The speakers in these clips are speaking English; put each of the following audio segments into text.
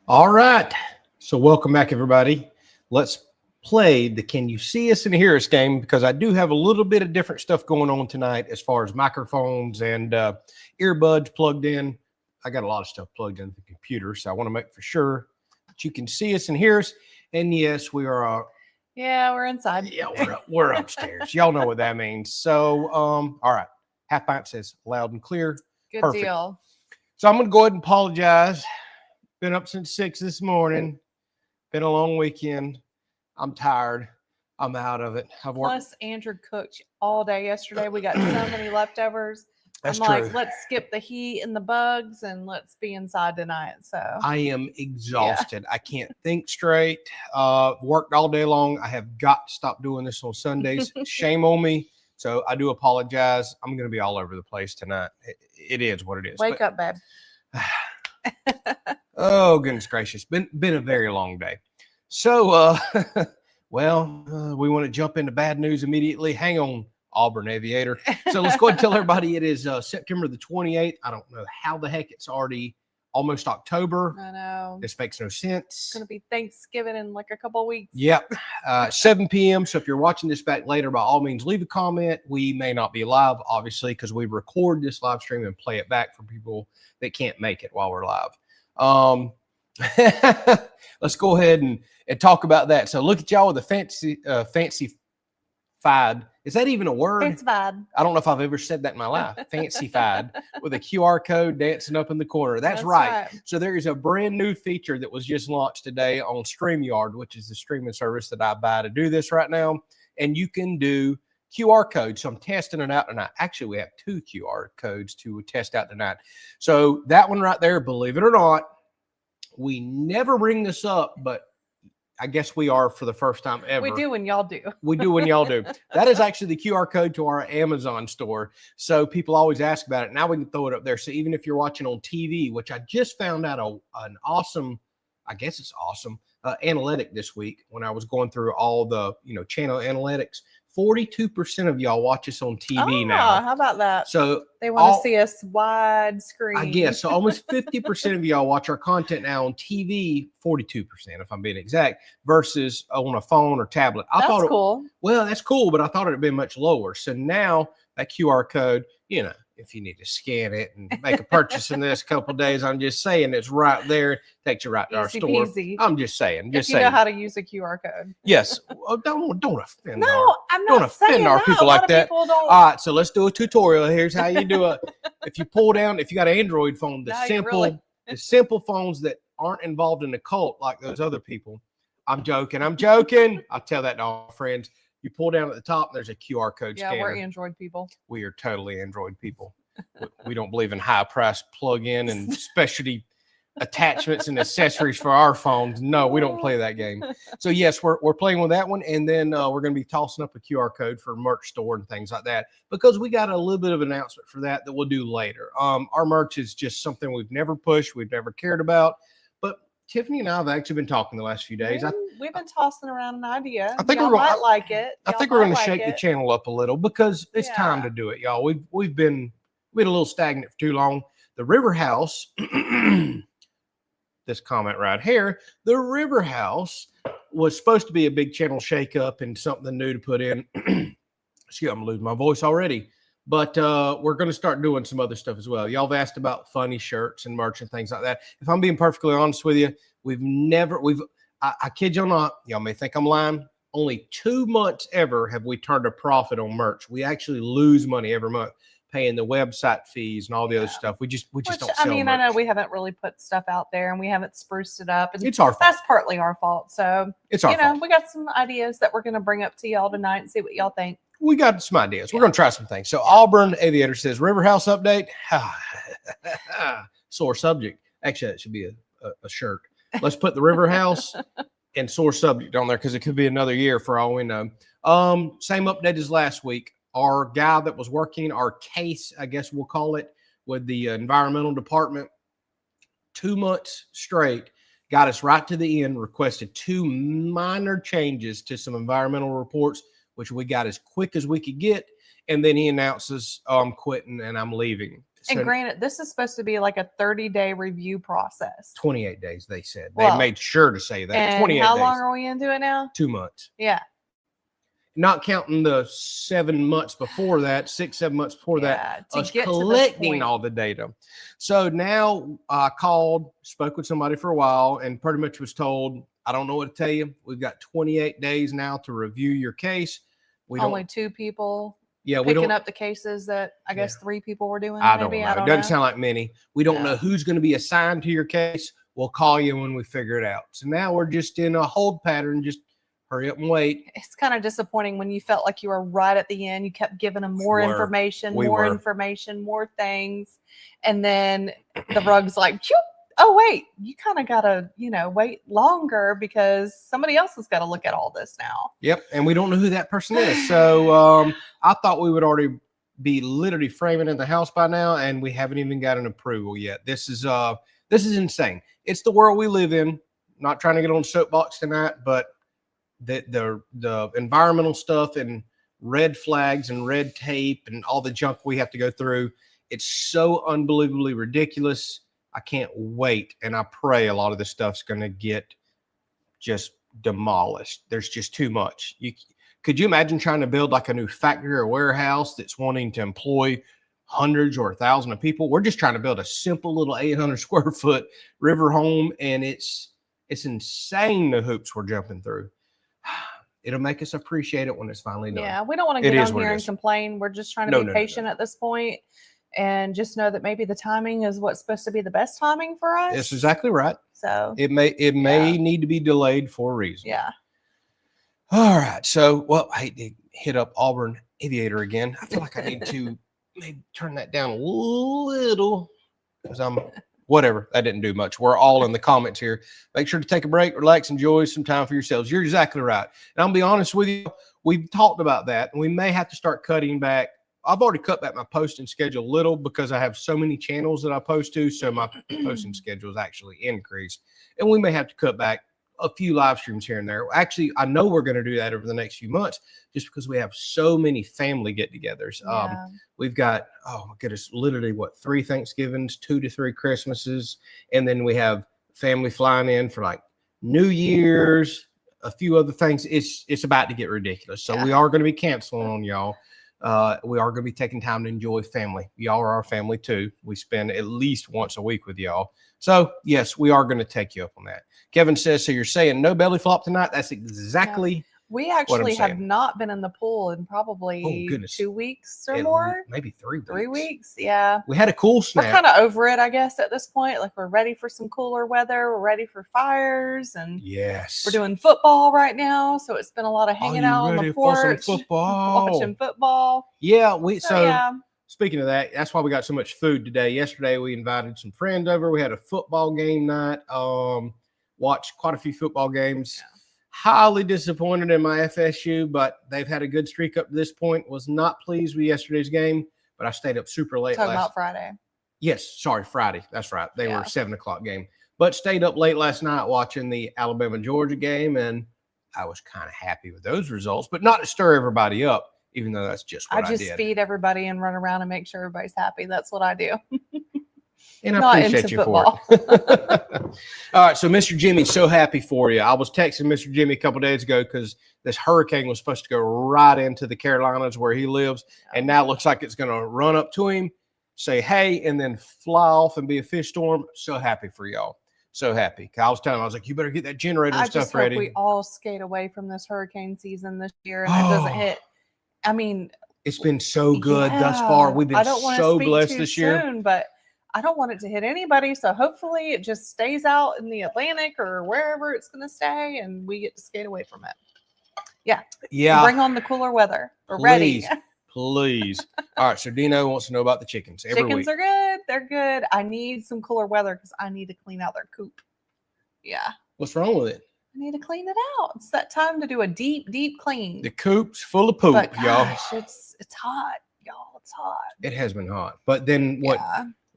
All right. So welcome back, everybody. Let's play the Can You See Us and Hear Us game, because I do have a little bit of different stuff going on tonight as far as microphones and earbuds plugged in. I got a lot of stuff plugged into the computer, so I want to make for sure that you can see us and hear us. And yes, we are. Yeah, we're inside. Yeah, we're upstairs. Y'all know what that means. So, all right. Half pint says loud and clear. Good Perfect. deal. So I'm going to go ahead and apologize. Been up since 6 this morning. Been a long weekend. I'm tired. I'm out of it. I've worked. Plus, Andrew cooked all day yesterday. We got so many leftovers. That's I'm true. like, let's skip the heat and the bugs and let's be inside tonight. So I am exhausted. Yeah. I can't think straight. Worked all day long. I have got to stop doing this on Sundays. Shame on me. So I do apologize. I'm going to be all over the place tonight. It is what it is. Wake up, babe. Oh, goodness gracious. Been a very long day. So, we want to jump into bad news immediately. Hang on, Auburn Aviator. So let's go ahead and tell everybody it is September the 28th. I don't know how the heck it's already almost October. I know. This makes no sense. It's going to be Thanksgiving in like a couple of weeks. Yep. 7 p.m. So if you're watching this back later, by all means, leave a comment. We may not be live, obviously, because we record this live stream and play it back for people that can't make it while we're live. Let's go ahead and talk about that. So look at y'all with a fancy-fied. Is that even a word? Fancy-fied. I don't know if I've ever said that in my life. Fancy-fied with a QR code dancing up in the corner. That's right. So there is a brand new feature that was just launched today on StreamYard, which is the streaming service that I buy to do this right now. And you can do QR codes. So I'm testing it out tonight. Actually, we have 2 QR codes to test out tonight. So that one right there, believe it or not, we never bring this up, but I guess we are for the first time ever. We do when y'all do. We do when y'all do. That is actually the QR code to our Amazon store. So people always ask about it. Now we can throw it up there. So even if you're watching on TV, which I just found out an awesome, I guess it's awesome, analytic this week when I was going through all the, channel analytics. 42% of y'all watch us on TV now. How about that? So they want to see us widescreen. I guess. So almost 50% of y'all watch our content now on TV, 42%, if I'm being exact, versus on a phone or tablet. That's cool. Well, that's cool, but I thought it'd been much lower. So now that QR code, if you need to scan it and make a purchase in this couple of days, I'm just saying it's right there. Takes you right to our store. Peasy. I'm just saying. If you know how to use a QR code. Yes. Don't offend. I'm not offend our people like that. All right, so let's do a tutorial. Here's how you do it. If you pull down, if you got an Android phone, the simple phones that aren't involved in the cult like those other people. I'm joking. I'll tell that to all friends. You pull down at the top, there's a QR code scanner. Yeah, we're Android people. We are totally Android people. We don't believe in high-price plug-in and specialty attachments and accessories for our phones. No, we don't play that game. So, yes, we're playing with that one, and then we're going to be tossing up a QR code for merch store and things like that, because we got a little bit of an announcement for that we'll do later. Our merch is just something we've never pushed, we've never cared about, but Tiffany and I have actually been talking the last few days. We've been tossing around an idea. I think y'all might like it. I think we're going to shake the channel up a little, because it's time to do it, y'all. We've been a little stagnant for too long. The Riverhouse, this comment right here, the Riverhouse was supposed to be a big channel shakeup and something new to put in. Excuse me, I'm losing my voice already. But we're going to start doing some other stuff as well. Y'all have asked about funny shirts and merch and things like that. If I'm being perfectly honest with you, I kid you not, y'all may think I'm lying. Only 2 months ever have we turned a profit on merch. We actually lose money every month paying the website fees and all the other stuff. We just don't sell merch. I know we haven't really put stuff out there and we haven't spruced it up. And it's our fault. That's partly our fault. So it's our fault. We got some ideas that we're going to bring up to y'all tonight and see what y'all think. We got some ideas. We're going to try some things. So Auburn Aviator says, Riverhouse update. Sore subject. Actually, that should be a shirt. Let's put the Riverhouse and sore subject on there, because it could be another year for all we know. Same update as last week. Our guy that was working our case, I guess we'll call it, with the environmental department, 2 months straight, got us right to the end, requested 2 minor changes to some environmental reports, which we got as quick as we could get. And then he announces, I'm quitting and I'm leaving. And So granted, this is supposed to be like a 30-day review process. 28 days, they said. Well, They made sure to say that. And 28 how days. long are we into it now? 2 months. Yeah. Not counting the 7 months before that, 6, 7 months before that, to us get collecting to all the data. So now I called, spoke with somebody for a while, and pretty much was told, I don't know what to tell you. We've got 28 days now to review your case. We only don't, 2 people yeah, we picking don't, up the cases that I guess 3 people were doing. I Maybe. don't know. I don't It doesn't know. sound like many. We don't know Yeah. who's going to be assigned to your case. We'll call you when we figure it out. So now we're just in a hold pattern, just hurry up and wait. It's kind of disappointing when you felt like you were right at the end. You kept giving them more information, more things. And then the rug's like, Choop! Oh, wait, you kind of got to, wait longer because somebody else has got to look at all this now. Yep. And we don't know who that person is. So I thought we would already be literally framing in the house by now, and we haven't even got an approval yet. This is insane. It's the world we live in. Not trying to get on soapbox tonight, but the environmental stuff and red flags and red tape and all the junk we have to go through, it's so unbelievably ridiculous. I can't wait, and I pray a lot of this stuff's going to get just demolished. There's just too much. Could you imagine trying to build like a new factory or warehouse that's wanting to employ hundreds or 1,000 of people? We're just trying to build a simple little 800 square foot river home, and it's insane the hoops we're jumping through. It'll make us appreciate it when it's finally done. Yeah, we don't want to get on here and complain. We're just trying to be patient at this point, and just know that maybe the timing is what's supposed to be the best timing for us. That's exactly right. So it may need to be delayed for a reason. Yeah. All right. So, well, I hate to hit up Auburn Aviator again. I feel like I need to maybe turn that down a little because whatever. That didn't do much. We're all in the comments here. Make sure to take a break, relax, enjoy some time for yourselves. You're exactly right. And I'll be honest with you. We've talked about that, and we may have to start cutting back. I've already cut back my posting schedule a little because I have so many channels that I post to. So my posting schedule is actually increased, and we may have to cut back a few live streams here and there. Actually, I know we're going to do that over the next few months just because we have so many family get-togethers. Yeah. We've got, oh my goodness, literally 3 Thanksgivings, 2 to 3 Christmases. And then we have family flying in for like New Year's, a few other things. It's about to get ridiculous. So we are going to be canceling on y'all. We are going to be taking time to enjoy family. Y'all are our family too. We spend at least once a week with y'all. So yes, we are going to take you up on that. Kevin says, so you're saying no belly flop tonight? That's exactly we actually have not been in the pool in probably 2 weeks or more. Maybe 3 weeks. 3 weeks, yeah. We had a cool snap. We're kind of over it, I guess, at this point. Like, we're ready for some cooler weather. We're ready for fires. And yes, we're doing football right now. So it's been a lot of hanging out on the porch, watching football. Yeah, speaking of that, that's why we got so much food today. Yesterday, we invited some friends over. We had a football game night. Watched quite a few football games. Yeah. Highly disappointed in my FSU, but they've had a good streak up to this point. Was not pleased with yesterday's game, but I stayed up super late. Talking about Friday. Yes, sorry, Friday. That's right. They were a 7 o'clock game, but stayed up late last night watching the Alabama-Georgia game, and I was kind of happy with those results, but not to stir everybody up, even though that's just what I did. I just feed everybody and run around and make sure everybody's happy. That's what I do. And I appreciate you for it. All right. So Mr. Jimmy's so happy for you. I was texting Mr. Jimmy a couple of days ago because this hurricane was supposed to go right into the Carolinas where he lives. And now it looks like it's going to run up to him, say, hey, and then fly off and be a fish storm. So happy for y'all. So happy. I was telling him, I was like, you better get that generator and stuff ready. We all skate away from this hurricane season this year and it doesn't hit. I mean, it's been so good thus far. We've been so blessed this year. Soon, but I don't want it to hit anybody. So hopefully it just stays out in the Atlantic or wherever it's going to stay and we get to skate away from it. Yeah. Yeah. Bring on the cooler weather. We're ready. Please. All right. So Dino wants to know about the chickens every week. Chickens are good. They're good. I need some cooler weather because I need to clean out their coop. Yeah. What's wrong with it? I need to clean it out. It's that time to do a deep, deep clean. The coop's full of poop, but y'all. It's hot, y'all. It's hot. It has been hot. But then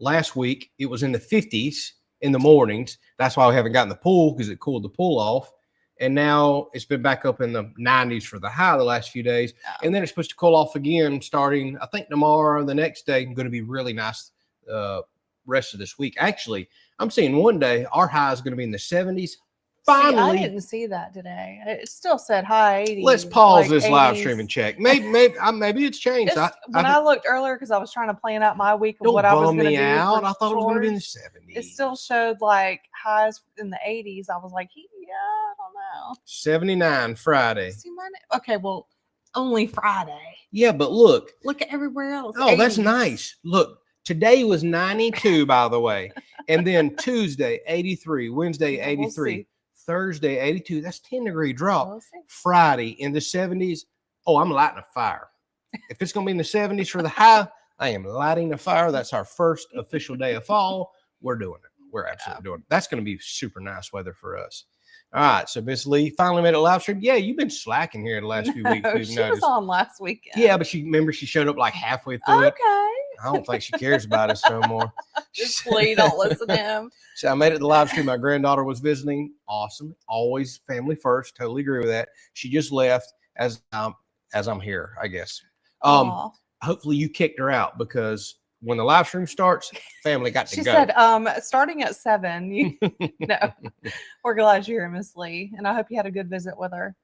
last week, it was in the 50s in the mornings. That's why we haven't gotten the pool because it cooled the pool off. And now it's been back up in the 90s for the high the last few days. Yeah. And then it's supposed to cool off again starting, I think, tomorrow or the next day. Going to be really nice. rest of this week. Actually, I'm seeing one day our high is going to be in the 70s. Finally, I didn't see that today. It still said high 80s. Let's pause like this 80s. live stream and check. Maybe it's changed. When I looked earlier, because I was trying to plan out my week of what I was going to do. I thought it was going to be in the 70s. It still showed like highs in the 80s. I was like, yeah, I don't know. 79 Friday. See okay, well, only Friday. Yeah, but look at everywhere else. Oh, 80s. That's nice. Look, today was 92, by the way, and then Tuesday 83, Wednesday 83. We'll Thursday 82. That's 10-degree drop. We'll Friday in the 70s. Oh, I'm lighting a fire. If it's going to be in the 70s for the high, I am lighting a fire. That's our first official day of fall. We're doing it. We're absolutely doing it. That's going to be super nice weather for us. All right. So Miss Lee finally made a live stream. Yeah, you've been slacking here the last few weeks. We've she noticed. Was on last weekend. Yeah, but she showed up like halfway through it. Okay. I don't think she cares about us no more. Just Lee, don't listen to him. So I made it the live stream. My granddaughter was visiting. Awesome. Always family first. Totally agree with that. She just left as I'm here, I guess. Hopefully you kicked her out because when the live stream starts, family got to go. She said, starting at 7. No, we're glad you're here, Miss Lee. And I hope you had a good visit with her.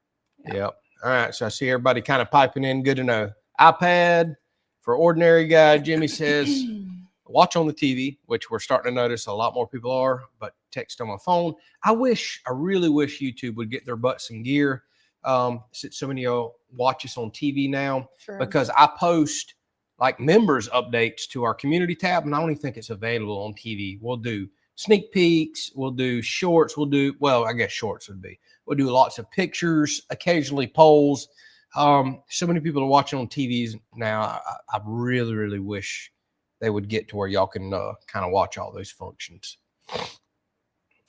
Yeah. Yep. All right. So I see everybody kind of piping in. Good to know. iPad for ordinary guy. Jimmy says, watch on the TV, which we're starting to notice a lot more people are, but text on my phone. I really wish YouTube would get their butt some gear. Since so many of y'all watch us on TV now, because I post like members updates to our community tab, and I don't even think it's available on TV. We'll do sneak peeks, we'll do shorts, I guess shorts would be. We'll do lots of pictures, occasionally polls. So many people are watching on TVs now. I really, really wish they would get to where y'all can kind of watch all those functions.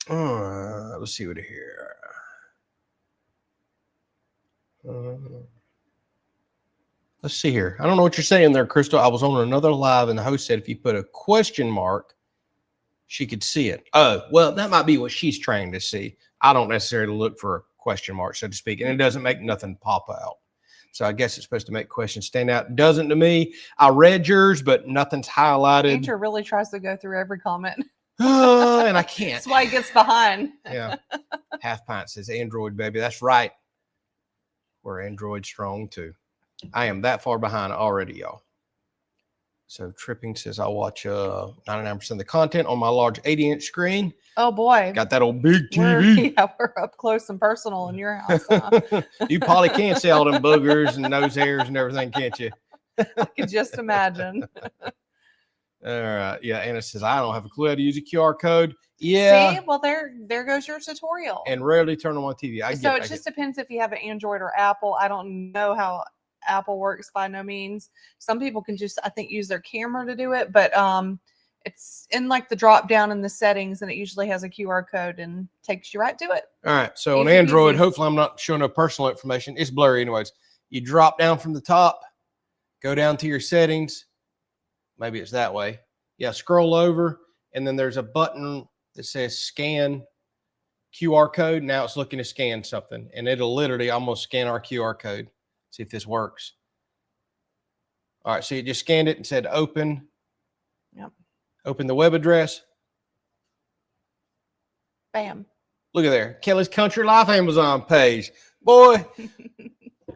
Let's see what here. Let's see here. I don't know what you're saying there, Crystal. I was on another live and the host said if you put a question mark, she could see it. Oh, well, that might be what she's trying to see. I don't necessarily look for a question mark, so to speak, and it doesn't make nothing pop out. So I guess it's supposed to make questions stand out. It doesn't to me. I read yours, but nothing's highlighted. Andrew really tries to go through every comment. And I can't. That's why he gets behind. Yeah. Half Pint says Android, baby. That's right. We're Android strong, too. I am that far behind already, y'all. So Tripping says I'll watch 99% of the content on my large 80-inch screen. Oh, boy. Got that old big TV. We're up close and personal in your house, huh? You probably can't see all them boogers and nose hairs and everything, can't you? I could just imagine. All right. Yeah, Anna says, I don't have a clue how to use a QR code. Yeah. See? Well, there goes your tutorial. And rarely turn on my TV. It just depends if you have an Android or Apple. I don't know how Apple works by no means. Some people can just, I think, use their camera to do it, but it's in like the drop down in the settings, and it usually has a QR code and takes you right to it. All right. So on Android, hopefully I'm not showing no personal information. It's blurry anyways. You drop down from the top, go down to your settings. Maybe it's that way. Yeah, scroll over, and then there's a button that says scan QR code. Now it's looking to scan something, and it'll literally almost scan our QR code. See if this works. All right, so you just scanned it and said open. Yep. Open the web address. Bam. Look at there. Kelly's Country Life Amazon page. Boy,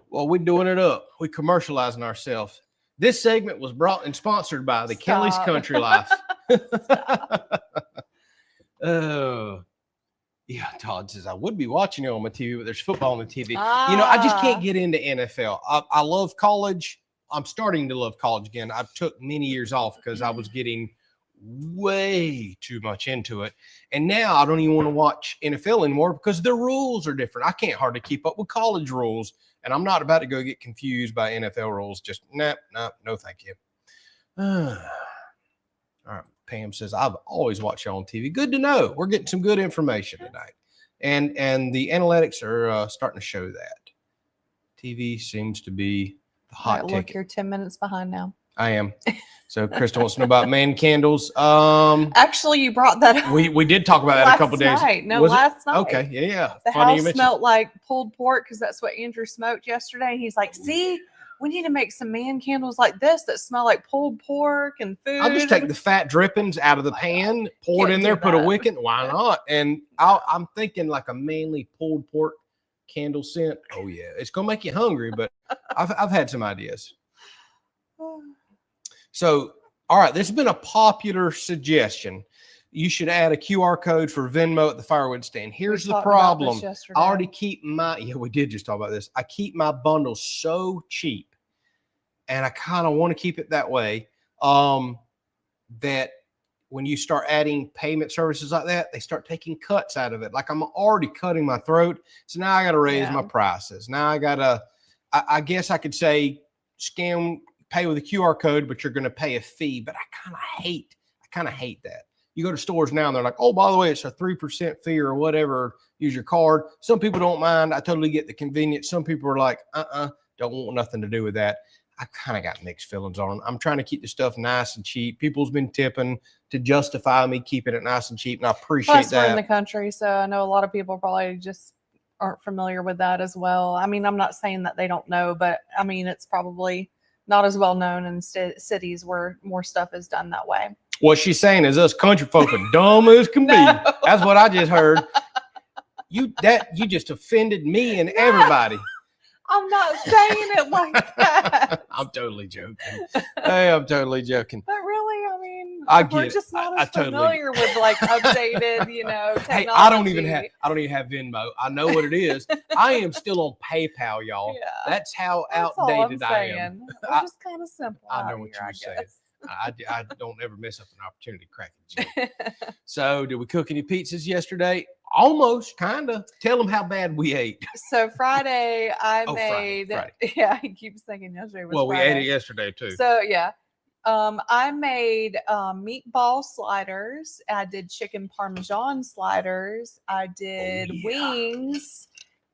well, we're doing it up. We're commercializing ourselves. This segment was brought and sponsored by the Kelly's Country Life. Oh. Yeah, Todd says, I would be watching it on my TV, but there's football on the TV. I just can't get into NFL. I love college. I'm starting to love college again. I took many years off because I was getting way too much into it. And now I don't even want to watch NFL anymore because the rules are different. I can't hardly keep up with college rules. And I'm not about to go get confused by NFL rules. Just, no, thank you. All right. Pam says, I've always watched you on TV. Good to know. We're getting some good information tonight. And the analytics are starting to show that. TV seems to be the hot ticket. Look, you're 10 minutes behind now. I am. So Krista wants to know about man candles. Actually, you brought that up. We did talk about that a couple days. Last night. Okay, yeah. The house smelled like pulled pork because that's what Andrew smoked yesterday. He's like, see, we need to make some man candles like this that smell like pulled pork and food. I'll just take the fat drippings out of the pan, pour it in there, put a wick in. Why not? And I'm thinking like a manly pulled pork candle scent. Oh yeah, it's gonna make you hungry, but I've had some ideas. So, all right, this has been a popular suggestion. You should add a QR code for Venmo at the Firewood stand. Here's the problem. I already keep we did just talk about this. I keep my bundles so cheap, and I kind of want to keep it that way. That when you start adding payment services like that, they start taking cuts out of it. Like I'm already cutting my throat. So now I got to raise my prices. Now I got to, I guess I could say pay with a QR code, but you're going to pay a fee. But I kind of hate that. You go to stores now and they're like, oh, by the way, it's a 3% fee or whatever. Use your card. Some people don't mind. I totally get the convenience. Some people are like, don't want nothing to do with that. I kind of got mixed feelings on them. I'm trying to keep the stuff nice and cheap. People's been tipping to justify me keeping it nice and cheap, and I appreciate that. We're in the country, so I know a lot of people probably just aren't familiar with that as well. I mean, I'm not saying that they don't know, but I mean, it's probably not as well known in cities where more stuff is done that way. What she's saying is us country folk are dumb as can be. That's what I just heard. You just offended me and everybody. I'm not saying it like that. I'm totally joking. Hey, I'm totally joking. But really, I mean, we're just not as familiar with like updated, technology. Hey, I don't even have Venmo. I know what it is. I am still on PayPal, y'all. Yeah. That's how outdated I am. We're just kind of simple. I know what you're saying. I don't ever miss up an opportunity to crack a joke. So, did we cook any pizzas yesterday? Almost, kind of. Tell them how bad we ate. So Friday, I made. Friday. Yeah, he keeps thinking yesterday was Friday. We ate it yesterday too. So yeah, I made meatball sliders. I did chicken parmesan sliders. I did wings.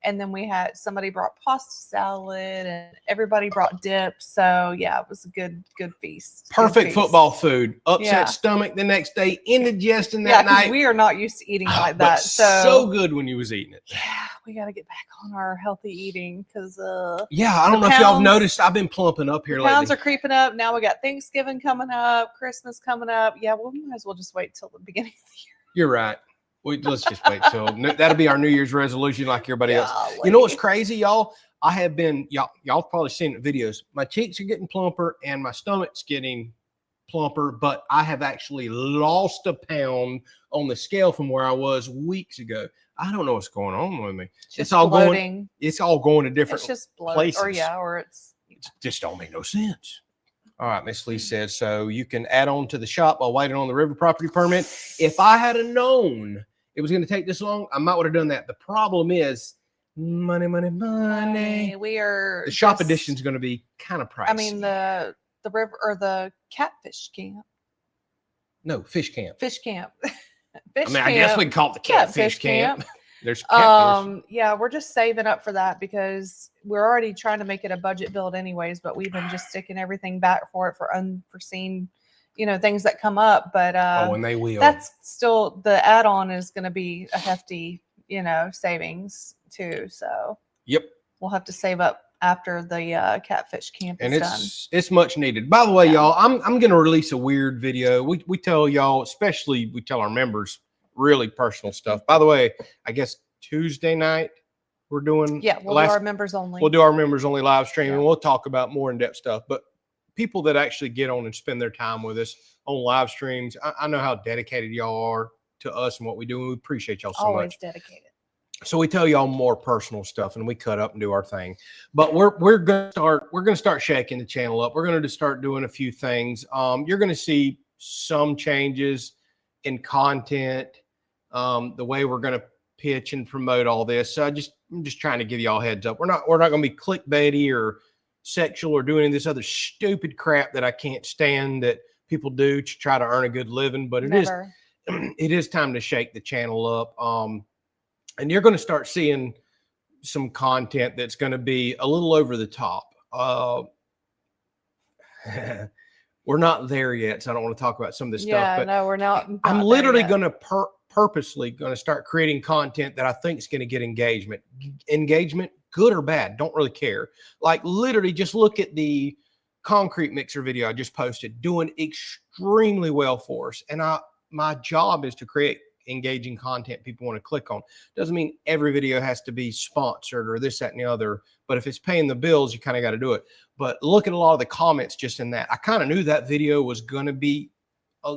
And then somebody brought pasta salad and everybody brought dip. So yeah, it was a good feast. Perfect football food. Upset stomach the next day, indigestion that night. We are not used to eating like that. So good when you was eating it. Yeah, we got to get back on our healthy eating because I don't know if y'all have noticed, I've been plumping up here lately. Pounds are creeping up. Now we got Thanksgiving coming up, Christmas coming up. Yeah, well, we might as well just wait till the beginning of the year. You're right. Let's just wait till that'll be our New Year's resolution, like everybody else. You know what's crazy, y'all? I have been y'all probably seen it in videos. My cheeks are getting plumper and my stomach's getting plumper, but I have actually lost a pound on the scale from where I was weeks ago. I don't know what's going on with me. It's all bloating. It's all going to different places. Or it just don't make no sense. All right, Miss Lee said, so you can add on to the shop while waiting on the river property permit. If I had known it was going to take this long, I might would have done that. The problem is money. The shop edition is going to be kind of pricey. I mean, the river or the catfish camp. No, fish camp. Fish camp. I guess we can call it the catfish camp. There's catfish. Yeah, we're just saving up for that because we're already trying to make it a budget build anyways, but we've been just sticking everything back for it for unforeseen things that come up, but and they will. That's still the add-on is going to be a hefty, savings too. So yep, we'll have to save up after the catfish camp is done. It's much needed. By the way, y'all, I'm going to release a weird video. We tell y'all, especially we tell our members really personal stuff. By the way, I guess Tuesday night we're doing we'll do our members only. We'll do our members only live stream and we'll talk about more in-depth stuff, but people that actually get on and spend their time with us on live streams. I know how dedicated y'all are to us and what we do. And we appreciate y'all so much. Always dedicated. So we tell y'all more personal stuff and we cut up and do our thing, but we're going to start shaking the channel up. We're going to start doing a few things. You're going to see some changes in content, the way we're going to pitch and promote all this. So I'm just trying to give y'all a heads up. We're not going to be clickbaity or sexual or doing this other stupid crap that I can't stand that people do to try to earn a good living. But it is time to shake the channel up. And you're going to start seeing some content that's going to be a little over the top. We're not there yet, so I don't want to talk about some of this stuff. But no, we're not. I'm literally going to purposely going to start creating content that I think is going to get engagement. Engagement good or bad, don't really care. Like literally just look at the concrete mixer video I just posted, doing extremely well for us. And my job is to create engaging content people want to click on. Doesn't mean every video has to be sponsored or this, that, and the other. But if it's paying the bills, you kind of got to do it. But look at a lot of the comments just in that. I kind of knew that video was going to be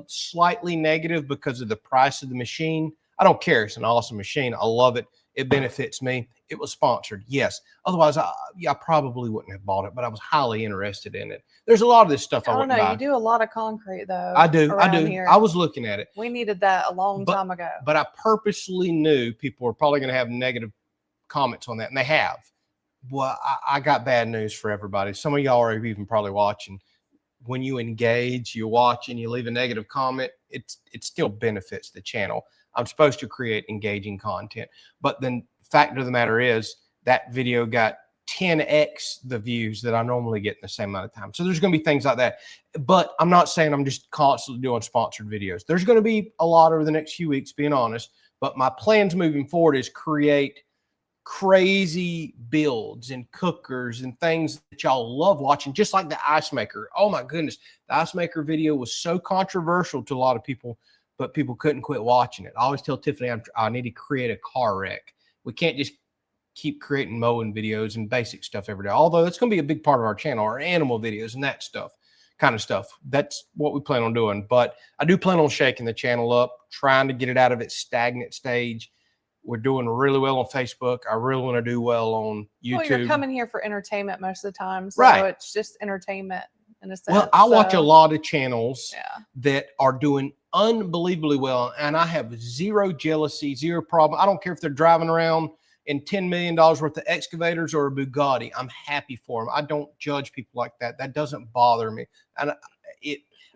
slightly negative because of the price of the machine. I don't care. It's an awesome machine. I love it. It benefits me. It was sponsored. Yes. Otherwise, I probably wouldn't have bought it, but I was highly interested in it. There's a lot of this stuff I wouldn't buy. You do a lot of concrete though. I do. Here. I was looking at it. We needed that a long time ago. But I purposely knew people were probably going to have negative comments on that, and they have. Well, I got bad news for everybody. Some of y'all are even probably watching. When you engage, you watch, and you leave a negative comment, it still benefits the channel. I'm supposed to create engaging content. But then fact of the matter is that video got 10x the views that I normally get in the same amount of time. So there's going to be things like that. But I'm not saying I'm just constantly doing sponsored videos. There's going to be a lot over the next few weeks, being honest. But my plans moving forward is create crazy builds and cookers and things that y'all love watching, just like the ice maker. Oh my goodness. The ice maker video was so controversial to a lot of people, but people couldn't quit watching it. I always tell Tiffany I need to create a car wreck. We can't just keep creating mowing videos and basic stuff every day. Although that's going to be a big part of our channel, our animal videos and that stuff, kind of stuff. That's what we plan on doing. But I do plan on shaking the channel up, trying to get it out of its stagnant stage. We're doing really well on Facebook. I really want to do well on YouTube. Well, you're coming here for entertainment most of the time. So right. It's just entertainment in a sense. Well, I watch a lot of channels that are doing unbelievably well. And I have zero jealousy, zero problem. I don't care if they're driving around in $10 million worth of excavators or a Bugatti. I'm happy for them. I don't judge people like that. That doesn't bother me. And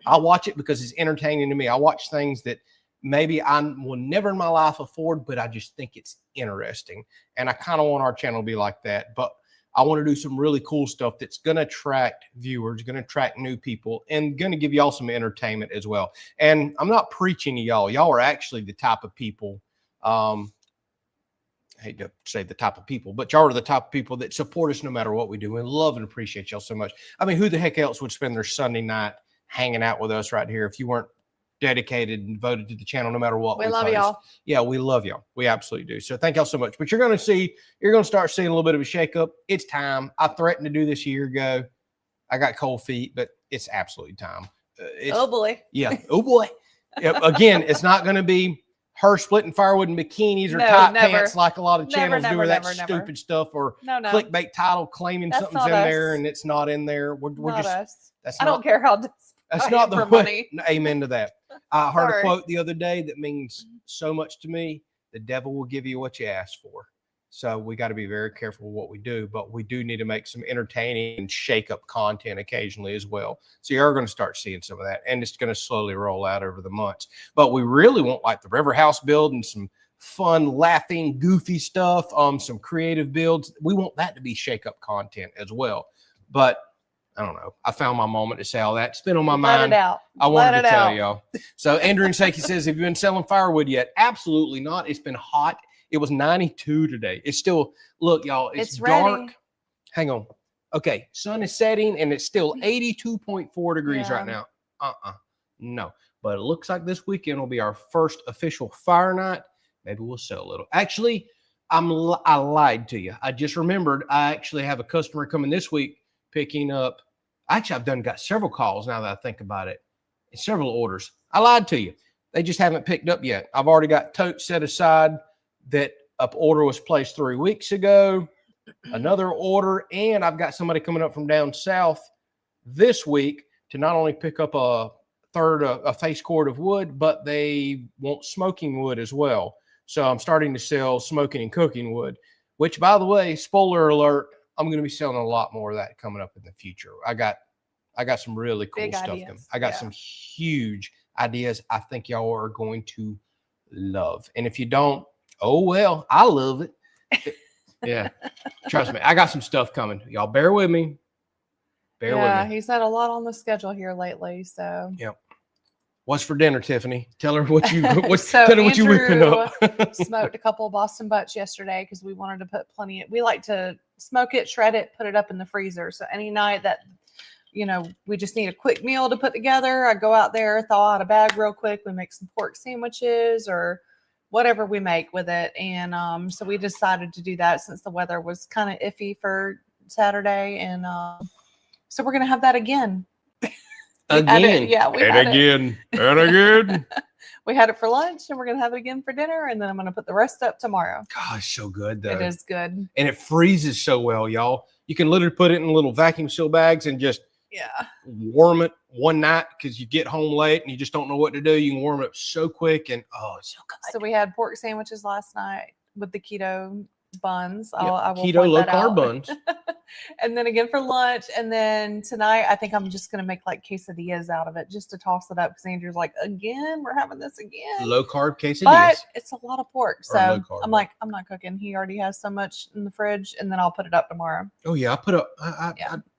I watch it because it's entertaining to me. I watch things that maybe I will never in my life afford, but I just think it's interesting. And I kind of want our channel to be like that. But I want to do some really cool stuff that's going to attract viewers, going to attract new people, and going to give y'all some entertainment as well. And I'm not preaching to y'all. Y'all are actually the type of people, I hate to say the type of people, but y'all are the type of people that support us no matter what we do. We love and appreciate y'all so much. I mean, who the heck else would spend their Sunday night hanging out with us right here if you weren't dedicated and devoted to the channel no matter what we love y'all. Yeah, we love y'all. We absolutely do. So thank y'all so much. But you're going to start seeing a little bit of a shakeup. It's time. I threatened to do this a year ago. I got cold feet, but it's absolutely time. Oh boy. Yeah. Oh boy. Again, it's not going to be her splitting firewood in bikinis or tight pants like a lot of channels do, or that stupid stuff, or clickbait title claiming something's in there and it's not in there. We're just us. I don't care how. That's not the way. Amen to that. I heard a quote the other day that means so much to me. The devil will give you what you ask for. So we got to be very careful with what we do, but we do need to make some entertaining and shake up content occasionally as well. So you're going to start seeing some of that, and it's going to slowly roll out over the months. But we really want like the Riverhouse build and some fun, laughing, goofy stuff, some creative builds. We want that to be shake up content as well. But I don't know. I found my moment to say all that. It's been on my mind. Let it out. I wanted to tell y'all. So Andrew and Saki says, have you been selling firewood yet? Absolutely not. It's been hot. It was 92 today. It's still, look, y'all, it's dark. Ready. Hang on. Okay. Sun is setting and it's still 82.4 degrees right now. No. But it looks like this weekend will be our first official fire night. Maybe we'll sell a little. Actually, I lied to you. I just remembered I actually have a customer coming this week picking up. Actually, I've got several calls now that I think about it. Several orders. I lied to you. They just haven't picked up yet. I've already got totes set aside that an order was placed 3 weeks ago, another order, and I've got somebody coming up from down south this week to not only pick up a face cord of wood, but they want smoking wood as well. So I'm starting to sell smoking and cooking wood, which, by the way, spoiler alert, I'm going to be selling a lot more of that coming up in the future. I got some really cool stuff coming. I got some huge ideas I think y'all are going to love. And if you don't, oh well, I love it. Yeah. Trust me. I got some stuff coming. Y'all bear with me. Bear with me. He's had a lot on the schedule here lately. So yep. What's for dinner, Tiffany? Tell her what you tell her what you whipping up. Smoked a couple of Boston butts yesterday because we wanted to put we like to smoke it, shred it, put it up in the freezer. So any night that, we just need a quick meal to put together, I go out there, thaw out a bag real quick. We make some pork sandwiches or whatever we make with it. And so we decided to do that since the weather was kind of iffy for Saturday. And so we're going to have that again. Again. Yeah, we had it. And again. We had it for lunch, and we're going to have it again for dinner, and then I'm going to put the rest up tomorrow. Gosh, so good, though. It is good. And it freezes so well, y'all. You can literally put it in little vacuum seal bags and just warm it one night because you get home late and you just don't know what to do. You can warm it up so quick, and it's so good. So we had pork sandwiches last night with the keto buns. I will keto low carb out. buns. And then again for lunch. And then tonight, I think I'm just going to make like quesadillas out of it just to toss it up. Because Andrew's like, again, we're having this again. Low carb quesadillas. But it's a lot of pork. So I'm like, I'm not cooking. He already has so much in the fridge, and then I'll put it up tomorrow. Oh, yeah. I put up,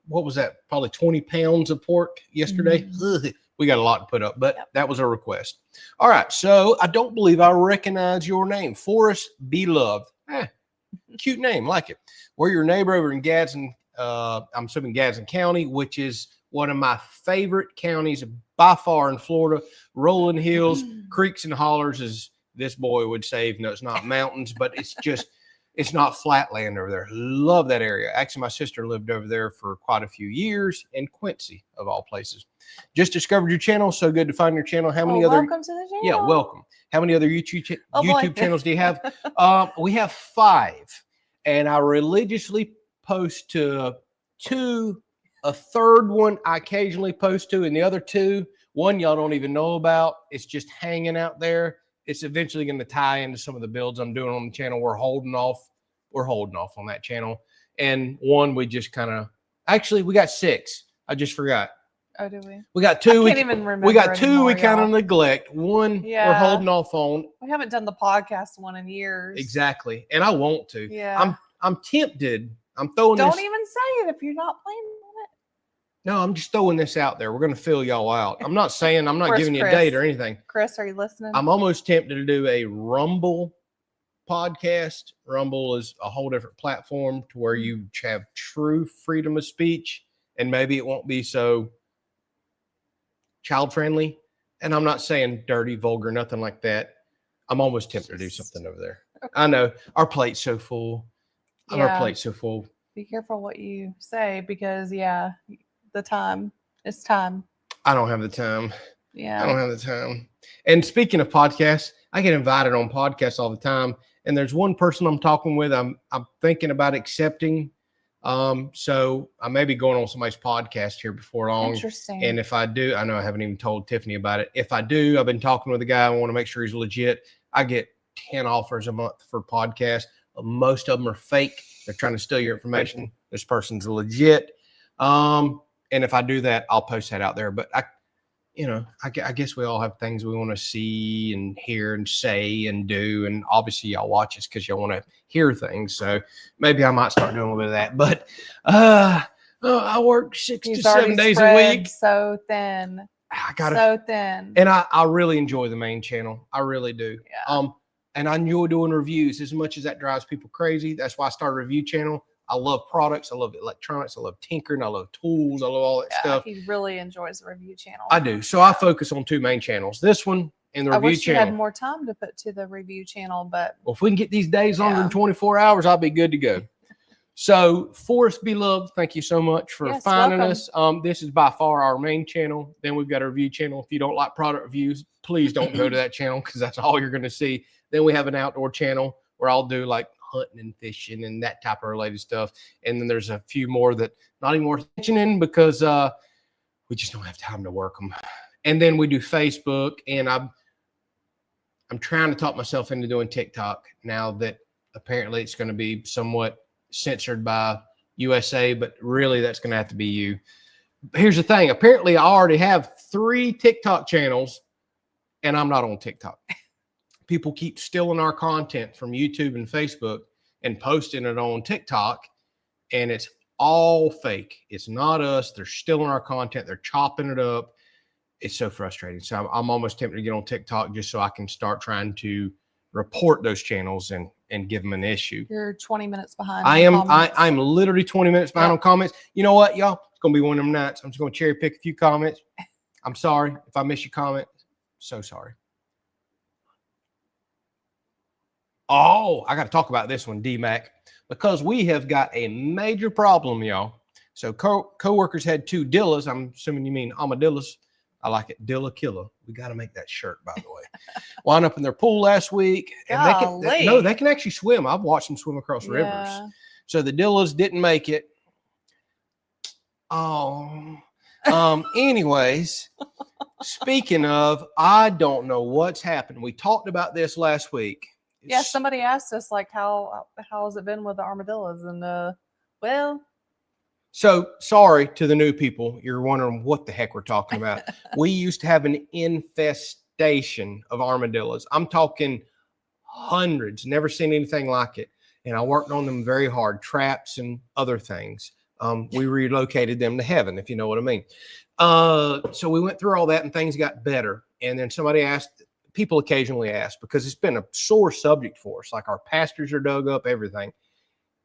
what was that? Probably 20 pounds of pork yesterday. Mm-hmm. We got a lot to put up, but that was a request. All right. So I don't believe I recognize your name. Forrest Beloved. Cute name, like it. We're your neighbor over in Gadsden. I'm assuming Gadsden County, which is one of my favorite counties by far in Florida. Rolling hills, creeks, and hollers, as this boy would say. Even though it's not mountains, but it's not flat land over there. Love that area. Actually, my sister lived over there for quite a few years in Quincy, of all places. Just discovered your channel. So good to find your channel. How many other? Welcome to the channel. Yeah, welcome. How many other YouTube channels do you have? We have 5. And I religiously post to 2. A third one I occasionally post to, and the other 2, one y'all don't even know about. It's just hanging out there. It's eventually going to tie into some of the builds I'm doing on the channel. We're holding off on that channel. And one we just kind of, actually we got 6. I just forgot. Oh, do we? We got 2. I can't even remember. We got 2 anymore, we kind of neglect. One we're holding off on. We haven't done the podcast one in years. Exactly. And I want to. Yeah. I'm tempted. I'm throwing Don't even say it if you're not planning on it. No, I'm just throwing this out there. We're going to fill y'all out. I'm not saying, I'm not Where's giving you a Chris? date or anything. Chris, are you listening? I'm almost tempted to do a Rumble podcast. Rumble is a whole different platform to where you have true freedom of speech, and maybe it won't be so child friendly. And I'm not saying dirty, vulgar, nothing like that. I'm almost tempted to do something over there. Okay. I know our plate's so full. Our plate's so full. Be careful what you say because the time. It's time. I don't have the time. Yeah. I don't have the time. And speaking of podcasts, I get invited on podcasts all the time. And there's one person I'm talking with. I'm thinking about accepting. So I may be going on somebody's podcast here before long. Interesting. And if I do, I know I haven't even told Tiffany about it. If I do, I've been talking with a guy. I want to make sure he's legit. I get 10 offers a month for podcasts. Most of them are fake. They're trying to steal your information. This person's legit. And if I do that, I'll post that out there. But I guess we all have things we want to see and hear and say and do. And obviously y'all watch us because y'all want to hear things. So maybe I might start doing a little bit of that. But I work 6 to 7 days a week. So thin. So thin. And I really enjoy the main channel. I really do. Yeah. And I enjoy doing reviews as much as that drives people crazy. That's why I started a review channel. I love products. I love electronics. I love tinkering. I love tools. I love all that stuff. He really enjoys the review channel. I do. So I focus on 2 main channels. This one and the review channel. I wish you had more time to put to the review channel, but. Well, if we can get these days longer than 24 hours, I'll be good to go. So Forrest Beloved, thank you so much for finding us. This is by far our main channel. Then we've got a review channel. If you don't like product reviews, please don't go to that channel because that's all you're going to see. Then we have an outdoor channel where I'll do like hunting and fishing and that type of related stuff. And then there's a few more that not even worth mentioning because we just don't have time to work them. And then we do Facebook, and I'm trying to talk myself into doing TikTok now that apparently it's going to be somewhat censored by USA, but really that's going to have to be you. Here's the thing. Apparently I already have 3 TikTok channels and I'm not on TikTok. People keep stealing our content from YouTube and Facebook and posting it on TikTok, and it's all fake. It's not us. They're stealing our content. They're chopping it up. It's so frustrating. So I'm almost tempted to get on TikTok just so I can start trying to report those channels and and give them an issue. You're 20 minutes behind. I'm literally 20 minutes behind on comments. You know what, y'all? It's going to be one of them nights. I'm just going to cherry pick a few comments. I'm sorry if I miss your comment. So sorry. Oh, I got to talk about this one, D-Mac, because we have got a major problem, y'all. So co-workers had 2 Dillas. I'm assuming you mean Armadillos. I like it. Dilla Killer. We got to make that shirt, by the way. Wound up in their pool last week. And they can actually swim. I've watched them swim across rivers. So the Dillas didn't make it. Oh, anyways, speaking of, I don't know what's happened. We talked about this last week. Yeah, somebody asked us like how has it been with the armadillos, and well. So sorry to the new people. You're wondering what the heck we're talking about. We used to have an infestation of armadillos. I'm talking hundreds. Never seen anything like it. And I worked on them very hard, traps and other things. We relocated them to heaven, if you know what I mean. So we went through all that and things got better. And then somebody asked, people occasionally ask, because it's been a sore subject for us. Like our pastures are dug up, everything.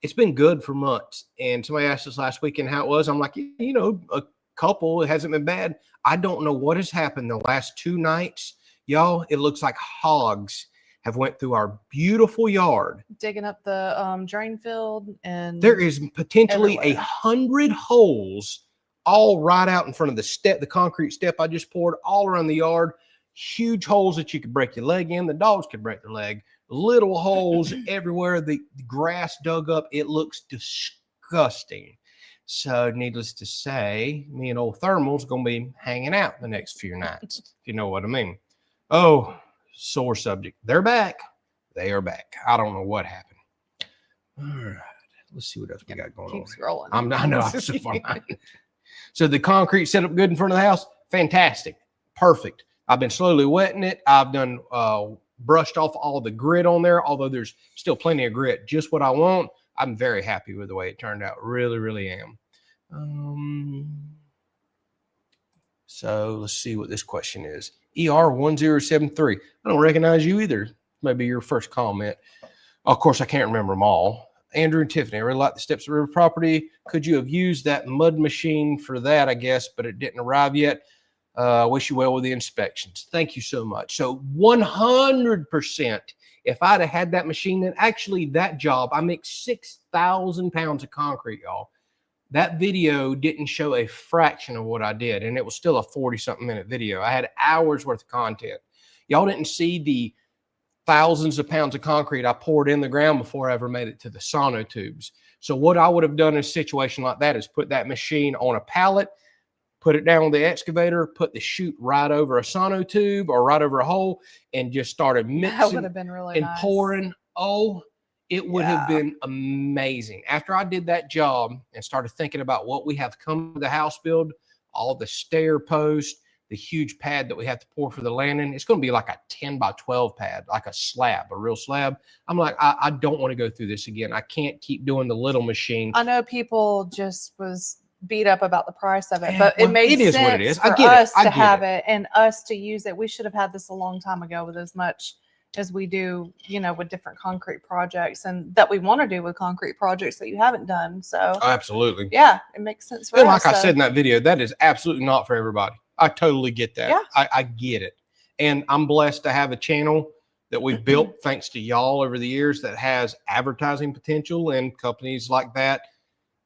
It's been good for months. And somebody asked us last weekend how it was. I'm like, you know, a couple, it hasn't been bad. I don't know what has happened the last 2 nights. Y'all, it looks like hogs have went through our beautiful yard. Digging up the drain field. And there is potentially 100 holes all right out in front of the concrete step I just poured all around the yard. Huge holes that you could break your leg in. The dogs could break their leg. Little holes everywhere. The grass dug up. It looks disgusting. So needless to say, me and old Thermal's going to be hanging out the next few nights, if you know what I mean. Oh, sore subject. They're back. They are back. I don't know what happened. All right. Let's see what else we got going on. Keep scrolling. I know. I'm so far behind. So the concrete set up good in front of the house. Fantastic. Perfect. I've been slowly wetting it. I've done brushed off all the grit on there, although there's still plenty of grit. Just what I want. I'm very happy with the way it turned out. Really, really am. So let's see what this question is. ER1073. I don't recognize you either. Maybe your first comment. Of course, I can't remember them all. Andrew and Tiffany, I really like the steps of river property. Could you have used that mud machine for that, I guess, but it didn't arrive yet. Wish you well with the inspections. Thank you so much. So 100%, if I'd have had that machine, then actually that job, I make 6,000 pounds of concrete, y'all. That video didn't show a fraction of what I did, and it was still a 40-something minute video. I had hours worth of content. Y'all didn't see the thousands of pounds of concrete I poured in the ground before I ever made it to the sonotubes. So what I would have done in a situation like that is put that machine on a pallet, put it down with the excavator, put the chute right over a sonotube or right over a hole, and just started mixing that would have been really and nice. pouring. Oh, it would have been amazing. After I did that job and started thinking about what we have come to the house build, all the stair posts, the huge pad that we have to pour for the landing, it's going to be like a 10 by 12 pad, like a slab, a real slab. I'm like, I don't want to go through this again. I can't keep doing the little machine. I know people just was beat up about the price of it, but it made sense what it is. for us to have it and us to use it. We should have had this a long time ago with as much as we do, you know, with different concrete projects and that we want to do with concrete projects that you haven't done. So absolutely. Yeah, it makes sense for us. And like I said in that video, that is absolutely not for everybody. I totally get that. Yeah. I get it. And I'm blessed to have a channel that we've built thanks to y'all over the years that has advertising potential, and companies like that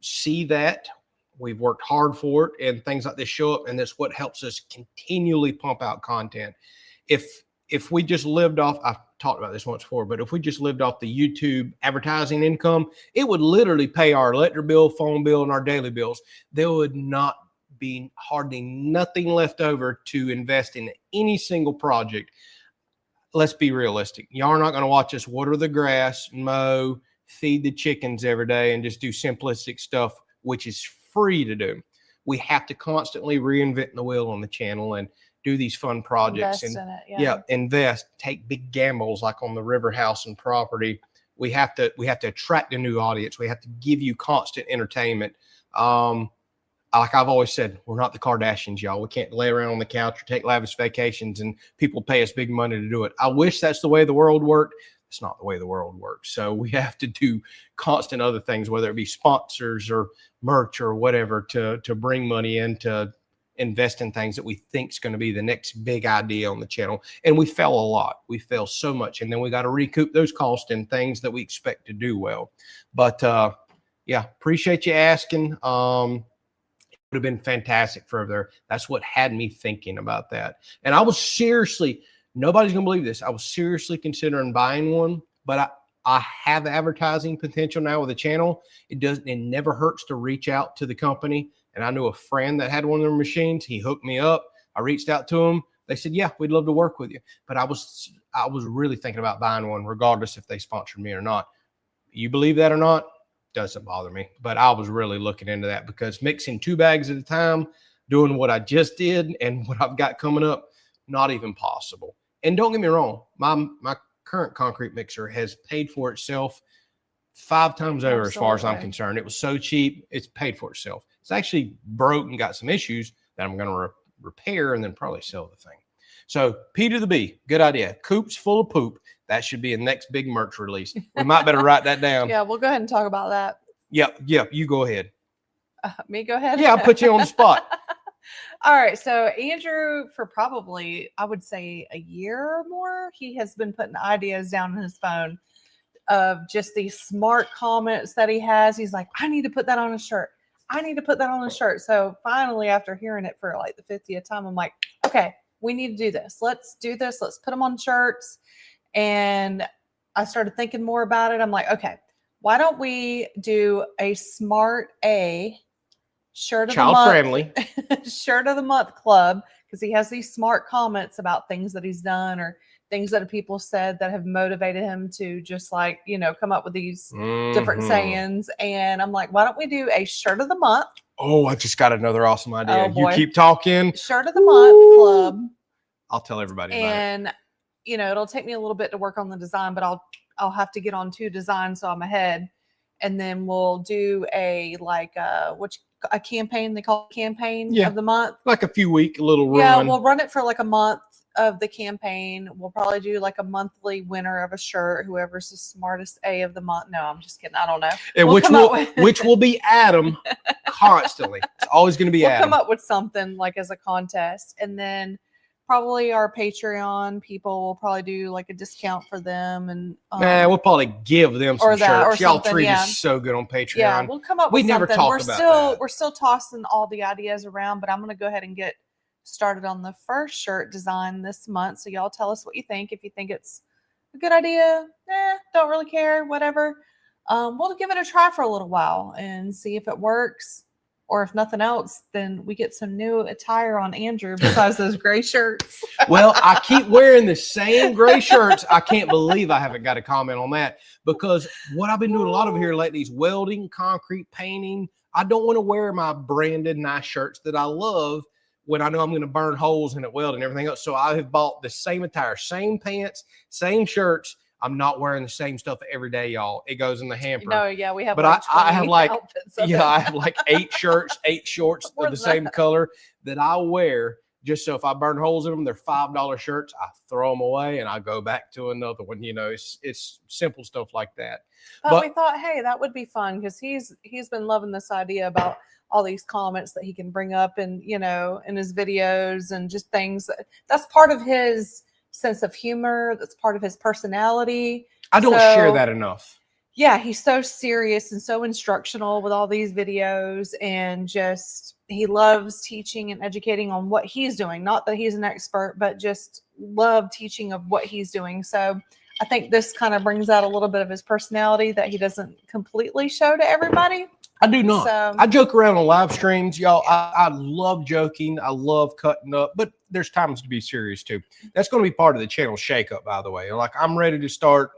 see that. We've worked hard for it, and things like this show up, and that's what helps us continually pump out content. If we just lived off, I've talked about this once before, but if we just lived off the YouTube advertising income, it would literally pay our electric bill, phone bill, and our daily bills. There would not be hardly nothing left over to invest in any single project. Let's be realistic. Y'all are not going to watch us water the grass, mow, feed the chickens every day, and just do simplistic stuff, which is free to do. We have to constantly reinvent the wheel on the channel and do these fun projects. Invest and in it, invest, take big gambles like on the Riverhouse and property. We have to attract a new audience. We have to give you constant entertainment. Like I've always said, we're not the Kardashians, y'all. We can't lay around on the couch or take lavish vacations and people pay us big money to do it. I wish that's the way the world worked. It's not the way the world works. So we have to do constant other things, whether it be sponsors or merch or whatever, to bring money in to invest in things that we think is going to be the next big idea on the channel. And we fail a lot. We fail so much. And then we got to recoup those costs in things that we expect to do well. But yeah, appreciate you asking. It would have been fantastic further. That's what had me thinking about that. And I was seriously, nobody's going to believe this, I was seriously considering buying one, but I have advertising potential now with the channel. It never hurts to reach out to the company. And I knew a friend that had one of their machines. He hooked me up. I reached out to him. They said, yeah, we'd love to work with you. But I was really thinking about buying one, regardless if they sponsored me or not. You believe that or not, doesn't bother me. But I was really looking into that, because mixing 2 bags at a time, doing what I just did and what I've got coming up, not even possible. And don't get me wrong, my current concrete mixer has paid for itself 5 times over. Absolutely. As far as I'm concerned. It was so cheap, it's paid for itself. It's actually broke and got some issues that I'm going to repair and then probably sell the thing. So P to the B, good idea. Coops full of poop. That should be a next big merch release. We might better write that down. Yeah, we'll go ahead and talk about that. Yep, you go ahead. Me go ahead? Yeah, I'll put you on the spot. All right, so Andrew, for probably, I would say a year or more, he has been putting ideas down on his phone of just these smart comments that he has. He's like, I need to put that on a shirt. I need to put that on a shirt. So finally, after hearing it for like the 50th time, I'm like, okay, we need to do this. Let's do this. Let's put them on shirts. And I started thinking more about it. I'm like, okay, why don't we do a Smart A shirt of the month, friendly shirt of the month club? Because he has these smart comments about things that he's done or things that people said that have motivated him to just like, you know, come up with these different sayings. And I'm like, why don't we do a shirt of the month? Oh, I just got another awesome idea. You keep talking. Shirt of the month club. I'll tell everybody about it. And, you know, it'll take me a little bit to work on the design, but I'll have to get on 2 designs so I'm ahead. And then we'll do a a campaign. They call it campaign of the month. Like a few week little run. Yeah, we'll run it for like a month of the campaign. We'll probably do like a monthly winner of a shirt, whoever's the smartest A of the month. No, I'm just kidding. I don't know. And which will be Adam constantly. It's always going to be Adam. We'll come up with something like as a contest. And then probably our Patreon people will probably do like a discount for them. And we'll probably give them some shirts. Y'all treat us so good on Patreon. Yeah, we'll come up with something. Never talked about that. We're still tossing all the ideas around, but I'm going to go ahead and get started on the first shirt design this month. So y'all tell us what you think. If you think it's a good idea, don't really care, whatever. We'll give it a try for a little while and see if it works. Or if nothing else, then we get some new attire on Andrew besides those gray shirts. Well, I keep wearing the same gray shirts. I can't believe I haven't got a comment on that, because what I've been doing a lot of here lately is welding, concrete, painting. I don't want to wear my branded nice shirts that I love when I know I'm going to burn holes in it, weld and everything else. So I have bought the same attire, same pants, same shirts. I'm not wearing the same stuff every day, y'all. It goes in the hamper. No, yeah, we have. But like I have like, I have like 8 shirts, 8 shorts of the same color that I wear. Just so if I burn holes in them, they're $5 shirts. I throw them away and I go back to another one. You know, it's simple stuff like that. But we thought, hey, that would be fun, because he's been loving this idea about all these comments that he can bring up and, you know, in his videos and just things that's part of his sense of humor. That's part of his personality. I don't share that enough. Yeah, he's so serious and so instructional with all these videos, and just he loves teaching and educating on what he's doing. Not that he's an expert, but just love teaching of what he's doing. So I think this kind of brings out a little bit of his personality that he doesn't completely show to everybody. I do not. So, I joke around on live streams, y'all. I love joking. I love cutting up, but there's times to be serious too. That's going to be part of the channel shakeup, by the way. Like, I'm ready to start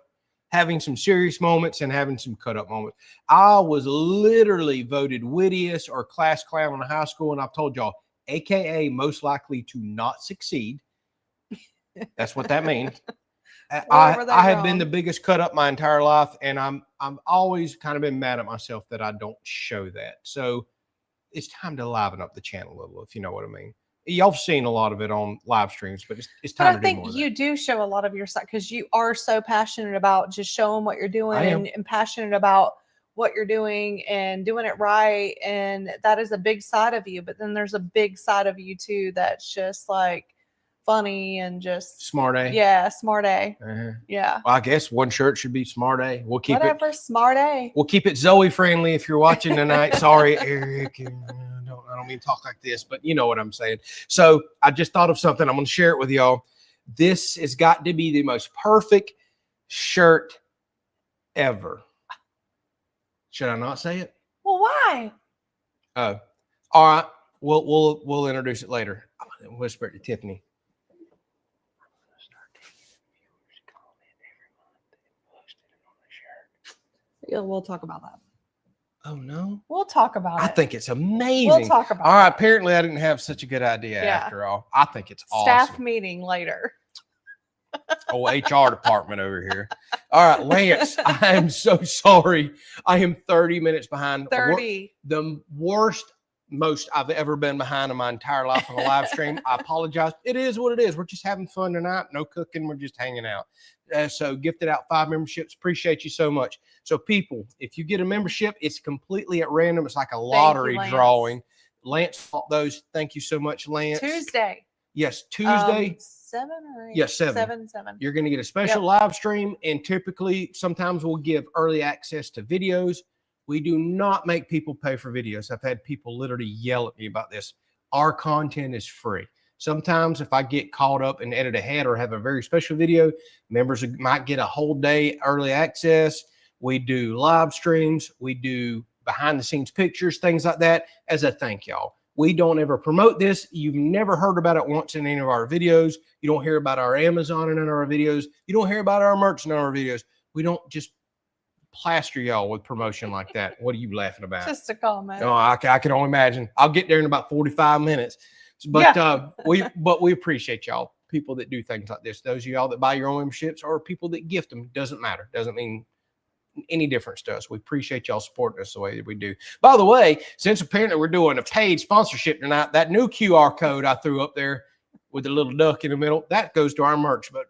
having some serious moments and having some cut up moments. I was literally voted wittiest or class clown in high school, and I've told y'all, AKA most likely to not succeed. That's what that means. I have been the biggest cut up my entire life, and I'm always kind of been mad at myself that I don't show that. So it's time to liven up the channel a little, if you know what I mean. Y'all have seen a lot of it on live streams, but it's But time I to do more think of you that. do show a lot of your side because you are so passionate about just showing what you're doing I am. and passionate about what you're doing and doing it right. And that is a big side of you. But then there's a big side of you too that's just like funny and just Smart A. yeah, smart A. Uh-huh. Yeah. Well, I guess one shirt should be Smart A. We'll keep Whatever, smart A. We'll keep it Zoe friendly if you're watching tonight. Sorry, Eric. I don't mean to talk like this, but you know what I'm saying. So I just thought of something. I'm going to share it with y'all. This has got to be the most perfect shirt ever. Should I not say it? Well, why? Oh, all right. We'll introduce it later. I'm going to whisper it to Tiffany. Yeah, we'll talk about that. Oh no. We'll talk about it. I think it's amazing. We'll talk about all right. it. Apparently I didn't have such a good idea after all. I think it's Staff awesome. meeting later. Oh, HR department over here. All right, Lance, I am so sorry. I am 30 minutes behind. 30. The worst, most I've ever been behind in my entire life on a live stream. I apologize. It is what it is. We're just having fun tonight. No cooking. We're just hanging out. So gifted out 5 memberships. Appreciate you so much. So people, if you get a membership, it's completely at random. It's like a lottery drawing. Lance bought those. Thank you so much, Lance. Tuesday. Yes, Tuesday. 7 or 8? Yes, 7. You're going to get a special live stream, and typically, sometimes we'll give early access to videos. We do not make people pay for videos. I've had people literally yell at me about this. Our content is free. Sometimes if I get caught up and edit ahead or have a very special video, members might get a whole day early access. We do live streams. We do behind-the-scenes pictures, things like that as a thank y'all. We don't ever promote this. You've never heard about it once in any of our videos. You don't hear about our Amazon in our videos. You don't hear about our merch in our videos. We don't just plaster y'all with promotion like that. What are you laughing about? Just a comment. Oh, I can only imagine. I'll get there in about 45 minutes. But we appreciate y'all, people that do things like this. Those of y'all that buy your own memberships or people that gift them. Doesn't matter. Doesn't mean any difference to us. We appreciate y'all supporting us the way that we do. By the way, since apparently we're doing a paid sponsorship tonight, that new QR code I threw up there with the little duck in the middle, that goes to our merch, but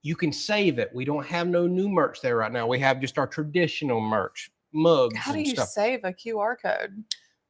you can save it. We don't have no new merch there right now. We have just our traditional merch, mugs. How do and you stuff. save a QR code?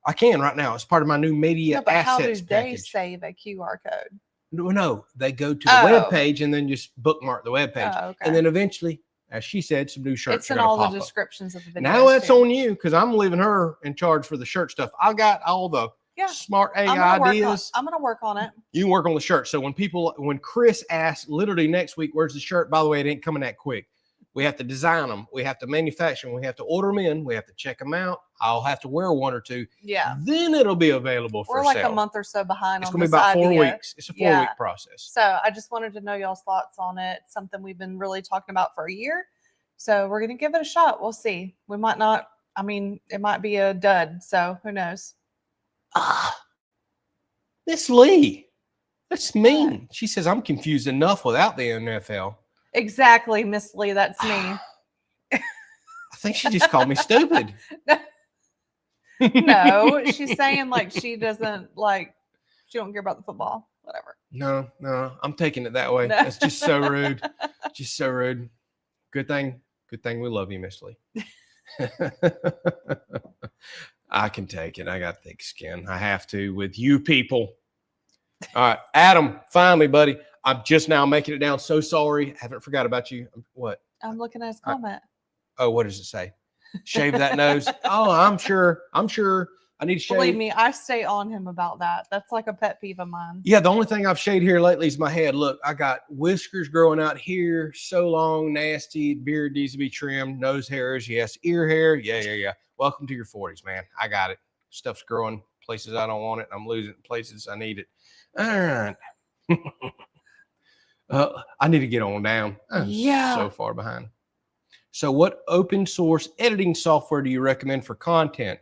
I can right now. It's part of my new media But assets how do they package. save a QR code? No, they go to the web page and then just bookmark the web page. Oh, okay. And then eventually, as she said, some new shirts. It's in all the descriptions of the video. Now that's on you because I'm leaving her in charge for the shirt stuff. I got all the smart A ideas. I'm going to work on it. You can work on the shirt. So when Chris asks literally next week, where's the shirt? By the way, it ain't coming that quick. We have to design them. We have to manufacture them. We have to order them in. We have to check them out. I'll have to wear 1 or 2. Yeah. Then it'll be available for We're like sale. a month or so behind It's on going to this be about 4 idea. weeks. It's a 4-week process. So I just wanted to know y'all's thoughts on it. Something we've been really talking about for a year. So we're going to give it a shot. We'll see. We might not. I mean, it might be a dud. So who knows? Miss Lee. That's mean. She says, I'm confused enough without the NFL. Exactly, Miss Lee. That's me. I think she just called me stupid. No, she's saying like she doesn't she don't care about the football. Whatever. No, I'm taking it that way. No. That's just so rude. Just so rude. Good thing we love you, Miss Lee. I can take it. I got thick skin. I have to with you people. All right, Adam, finally, buddy. I'm just now making it down. So sorry. Haven't forgot about you. What? I'm looking at his comment. What does it say? Shave that nose. Oh, I'm sure. I need to shave. Believe me, I stay on him about that. That's like a pet peeve of mine. Yeah, the only thing I've shaved here lately is my head. Look, I got whiskers growing out here, so long, nasty. Beard needs to be trimmed. Nose hairs, yes. Ear hair, yeah. Welcome to your 40s, man. I got it. Stuff's growing places I don't want it. I'm losing places I need it. All right. I need to get on down. I'm so far behind. So what open source editing software do you recommend for content?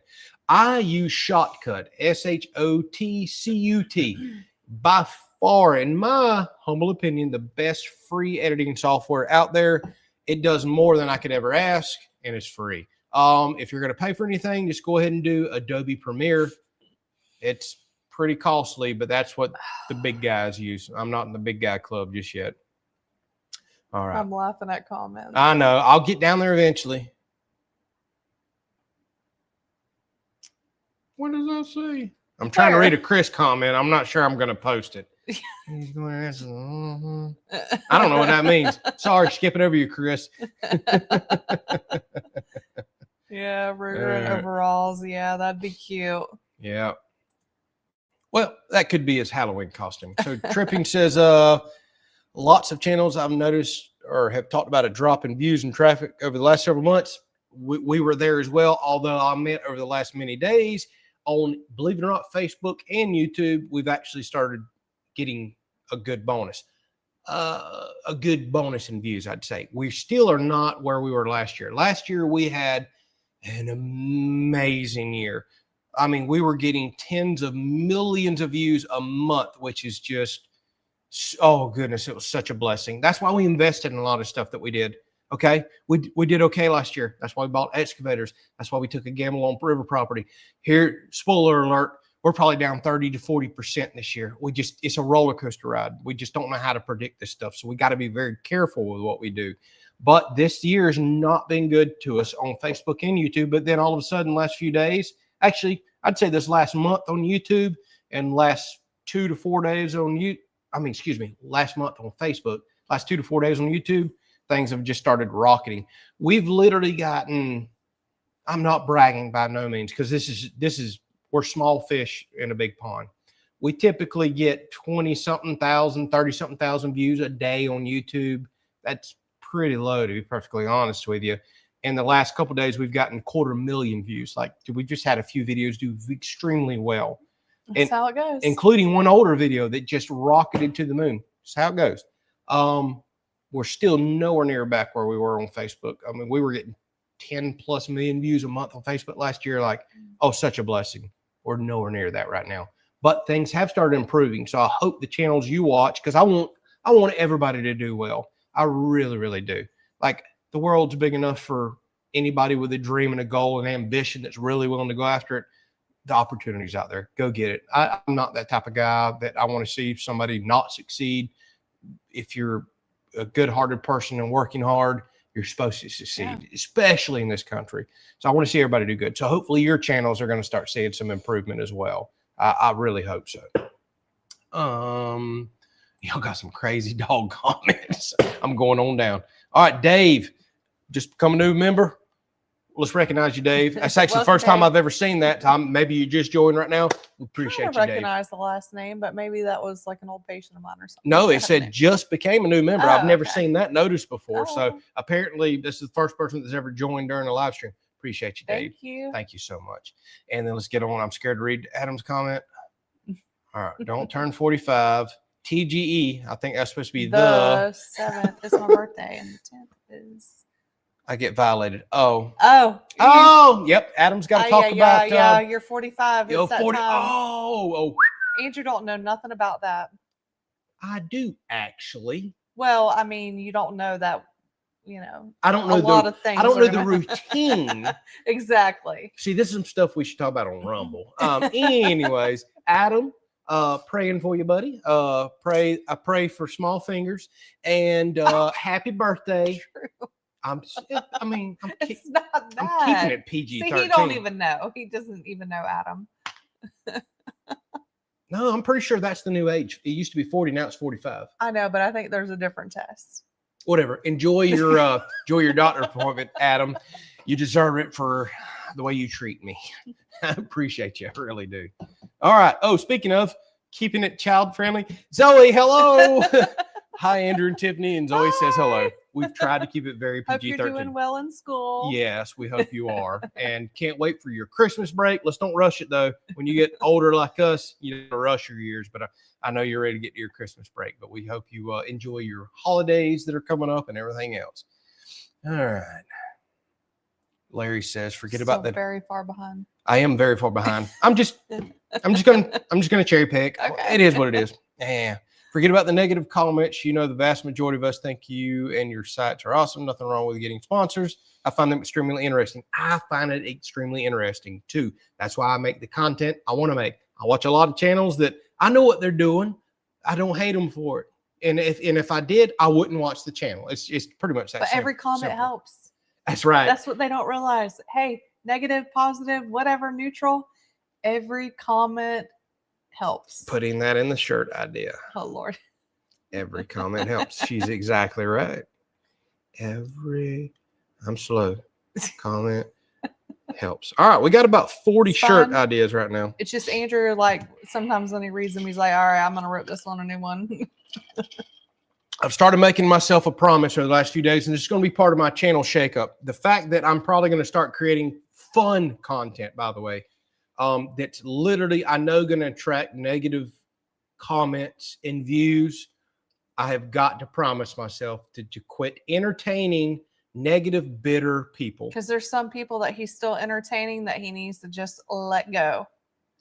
I use Shotcut, SHOTCUT. By far, in my humble opinion, the best free editing software out there. It does more than I could ever ask, and it's free. If you're going to pay for anything, just go ahead and do Adobe Premiere. It's pretty costly, but that's what the big guys use. I'm not in the big guy club just yet. All right. I'm laughing at comments. I know. I'll get down there eventually. What does that say? I'm trying to read a Chris comment. I'm not sure I'm going to post it. He's going to answer. I don't know what that means. Sorry, skipping over you, Chris. Yeah, Ruger and overalls. Yeah, that'd be cute. Yeah. Well, that could be his Halloween costume. So Tripping says, lots of channels I've noticed or have talked about a drop in views and traffic over the last several months. We were there as well, although I meant over the last many days on, believe it or not, Facebook and YouTube, we've actually started getting a good bonus. A good bonus in views, I'd say. We still are not where we were last year. Last year, we had an amazing year. I mean, we were getting tens of millions of views a month, which is just, oh goodness, it was such a blessing. That's why we invested in a lot of stuff that we did. Okay, we did okay last year. That's why we bought excavators. That's why we took a gamble on river property. Here, spoiler alert, we're probably down 30 to 40% this year. It's a roller coaster ride. We just don't know how to predict this stuff. So we got to be very careful with what we do. But this year has not been good to us on Facebook and YouTube. But then all of a sudden, last few days, actually, I'd say this last month on YouTube and last 2 to 4 days on last month on Facebook, last 2 to 4 days on YouTube, things have just started rocketing. We've literally gotten, I'm not bragging by no means, because we're small fish in a big pond. We typically get 20-something thousand, 30-something thousand views a day on YouTube. That's pretty low, to be perfectly honest with you. In the last couple of days, we've gotten 250,000 views. Like, we just had a few videos do extremely well. That's how it goes. Including one older video that just rocketed to the moon. That's how it goes. We're still nowhere near back where we were on Facebook. I mean, we were getting 10+ million views a month on Facebook last year. Like, oh, such a blessing. We're nowhere near that right now. But things have started improving. So I hope the channels you watch, because I want everybody to do well. I really, really do. Like, the world's big enough for anybody with a dream and a goal and ambition that's really willing to go after it. The opportunity's out there. Go get it. I'm not that type of guy that I want to see somebody not succeed. If you're a good-hearted person and working hard, you're supposed to succeed, especially in this country. So I want to see everybody do good. So hopefully your channels are going to start seeing some improvement as well. I really hope so. Y'all got some crazy dog comments. I'm going on down. All right, Dave, just become a new member. Let's recognize you, Dave. That's actually the first time I've ever seen that. Maybe you just joined right now. We appreciate you, Dave. I recognize the last name, but maybe that was like an old patient of mine or something. No, it said just became a new member. I've never seen that notice before. So apparently this is the first person that's ever joined during a live stream. Appreciate you, Dave. Thank you. Thank you so much. And then let's get on. I'm scared to read Adam's comment. All right. Don't turn 45. TGE. I think that's supposed to be the 7th is my birthday and the 10th is. I get violated. Oh. Yep. Adam's got to talk about. Yeah, you're 45. It's that 40. time. Oh. Andrew don't know nothing about that. I do actually. Well, I mean, you don't know that. I don't know a lot of things. I don't know the routine. Exactly. See, this is some stuff we should talk about on Rumble. Anyways, Adam, praying for you, buddy. I pray for small fingers and happy birthday. True. It's not that. I'm keeping it PG-13. See, he don't even know. He doesn't even know Adam. No, I'm pretty sure that's the new age. It used to be 40, now it's 45. I know, but I think there's a different test. Whatever. Enjoy your doctor appointment, Adam. You deserve it for the way you treat me. I appreciate you. I really do. All right. Oh, speaking of keeping it child friendly, Zoe, hello. Hi, Andrew and Tiffany. And Zoe says hello. We've tried to keep it very PG-13. Hope you're doing well in school. Yes, we hope you are. And can't wait for your Christmas break. Let's don't rush it, though. When you get older like us, you don't rush your years. But I know you're ready to get to your Christmas break. But we hope you enjoy your holidays that are coming up and everything else. All right. Larry says, forget about that. Very far behind. I am very far behind. I'm just gonna cherry pick. Okay. It is what it is. Yeah. Forget about the negative comments. The vast majority of us think you and your sites are awesome. Nothing wrong with getting sponsors. I find them extremely interesting. I find it extremely interesting too. That's why I make the content I want to make. I watch a lot of channels that I know what they're doing. I don't hate them for it. And if I did, I wouldn't watch the channel. It's pretty much that. But every comment helps. That's right. That's what they don't realize. Hey, negative, positive, whatever, neutral. Every comment helps. Putting that in the shirt idea. Oh, Lord. Every comment helps. She's exactly right. I'm slow. Comment helps. All right. We got about 40 shirt ideas right now. It's just Andrew, like, sometimes when he reads them, he's like, all right, I'm going to rip this one a new one. I've started making myself a promise over the last few days, and it's going to be part of my channel shakeup. The fact that I'm probably going to start creating fun content, by the way, that's literally, I know, going to attract negative comments and views. I have got to promise myself to quit entertaining negative, bitter people. Because there's some people that he's still entertaining that he needs to just let go.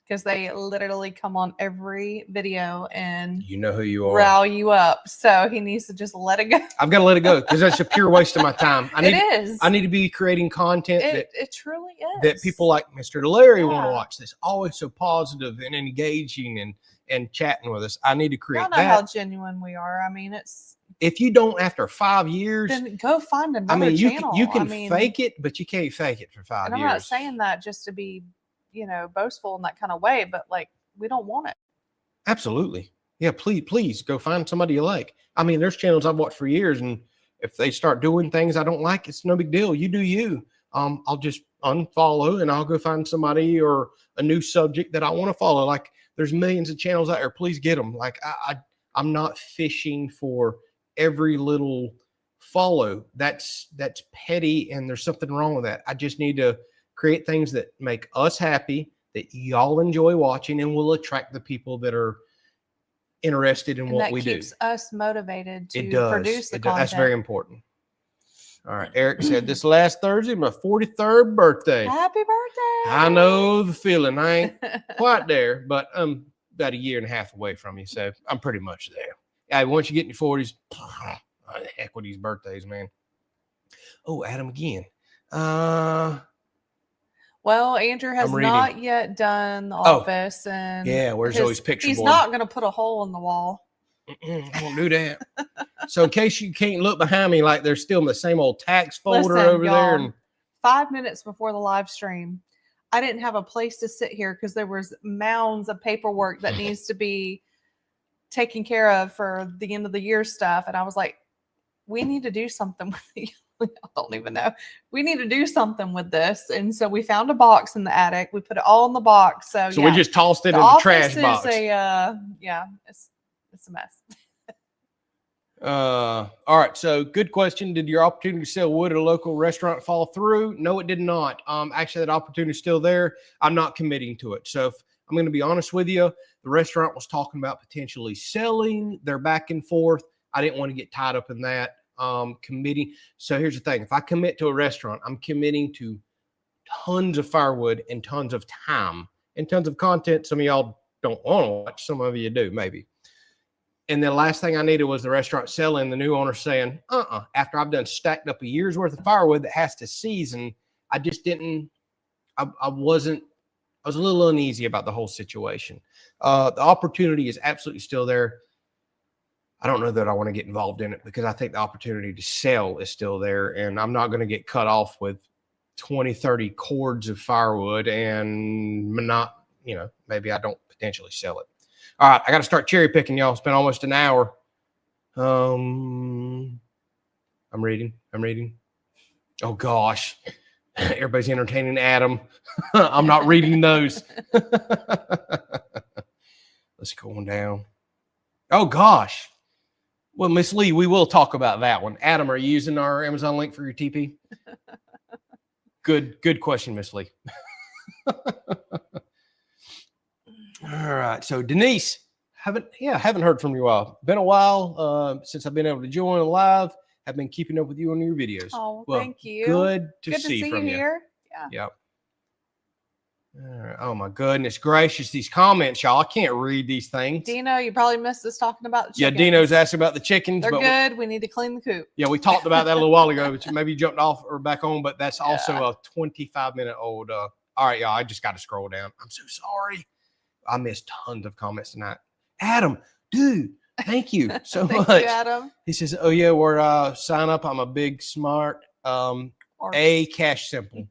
Because they literally come on every video and you know who you are, rile you up. So he needs to just let it go. I've got to let it go because that's a pure waste of my time. It is. I need to be creating content it truly is. That people like Mr. Larry want to watch. This always so positive and engaging and chatting with us. I need to create that. I know how genuine we are. I mean, it's. If you don't after 5 years, then go find another channel. You can fake it, but you can't fake it for 5 years. I'm not saying that just to be, boastful in that kind of way, but like, we don't want it. Absolutely. Yeah. Please go find somebody you like. I mean, there's channels I've watched for years, and if they start doing things I don't like, it's no big deal. You do you. I'll just unfollow and I'll go find somebody or a new subject that I want to follow. Like, there's millions of channels out there. Please get them. Like, I'm not fishing for every little follow. That's petty, and there's something wrong with that. I just need to create things that make us happy, that y'all enjoy watching, and will attract the people that are interested in what we do. That keeps us motivated to produce the content. That's very important. All right. Eric said, this last Thursday, my 43rd birthday. Happy birthday. I know the feeling. I ain't quite there, but I'm about a year and a half away from you. So I'm pretty much there. Yeah, once you get in your 40s, heck with these birthdays, man. Oh, Adam again. Well, Andrew has not yet done The Office, and yeah, where's all his picture board? He's not going to put a hole in the wall. I won't do that. So in case you can't look behind me, like there's still the same old tax folder over there. And 5 minutes before the live stream, I didn't have a place to sit here because there was mounds of paperwork that needs to be taken care of for the end of the year stuff, and I was like, we need to do something with the I don't even know. We need to do something with this. And so we found a box in the attic. We put it all in the box. So we just tossed it in the trash box. It's a mess. All right. So good question. Did your opportunity to sell wood at a local restaurant fall through? No, it did not. Actually, that opportunity is still there. I'm not committing to it. So if I'm going to be honest with you, the restaurant was talking about potentially selling. They're back and forth. I didn't want to get tied up in that. Committing. So here's the thing. If I commit to a restaurant, I'm committing to tons of firewood and tons of time and tons of content. Some of y'all don't want to watch. Some of you do, maybe. And the last thing I needed was the restaurant selling, the new owner saying, after I've done stacked up a year's worth of firewood that has to season, I just didn't, I was a little uneasy about the whole situation. The opportunity is absolutely still there. I don't know that I want to get involved in it because I think the opportunity to sell is still there, and I'm not going to get cut off with 20, 30 cords of firewood and not, maybe I don't potentially sell it. All right. I got to start cherry picking, y'all. It's been almost an hour. I'm reading. Oh gosh. Everybody's entertaining Adam. I'm not reading those. Let's go on down. Oh gosh. Well, Miss Lee, we will talk about that one. Adam, are you using our Amazon link for your TP? Good question, Miss Lee. All right. So Denise, haven't heard from you in a while. Been a while since I've been able to join live. I've been keeping up with you on your videos. Oh, well, thank you. Good to see from you here. Yeah. Yep. Oh my goodness gracious, these comments, y'all. I can't read these things. Dino, you probably missed us talking about the chickens. Yeah, Dino's asking about the chickens. They're good. We need to clean the coop. Yeah, we talked about that a little while ago, but maybe you jumped off or back on, but that's also a 25-minute old. All right, y'all, I just got to scroll down. I'm so sorry. I missed tons of comments tonight. Adam, dude, thank you so Thank much. you, Adam. He says, oh yeah, we're sign up. I'm a big smart A cash simple.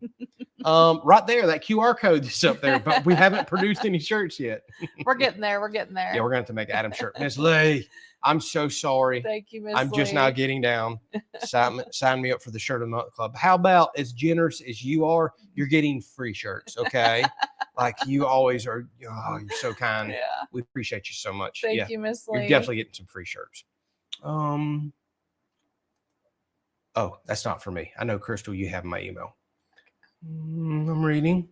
Right there, that QR code is up there, but we haven't produced any shirts yet. We're getting there. We're getting there. Yeah, we're going to have to make Adam shirt. Miss Lee, I'm so sorry. Thank you, Miss I'm just now getting down. Sign me up for the Shirt of the Month Club. How about, as generous as you are, you're getting free shirts, okay? Like you always are. Oh, you're so kind. Yeah. We appreciate you so much. Thank you, Miss Lee. You're definitely getting some free shirts. Oh, that's not for me. I know, Crystal, you have my email. I'm reading.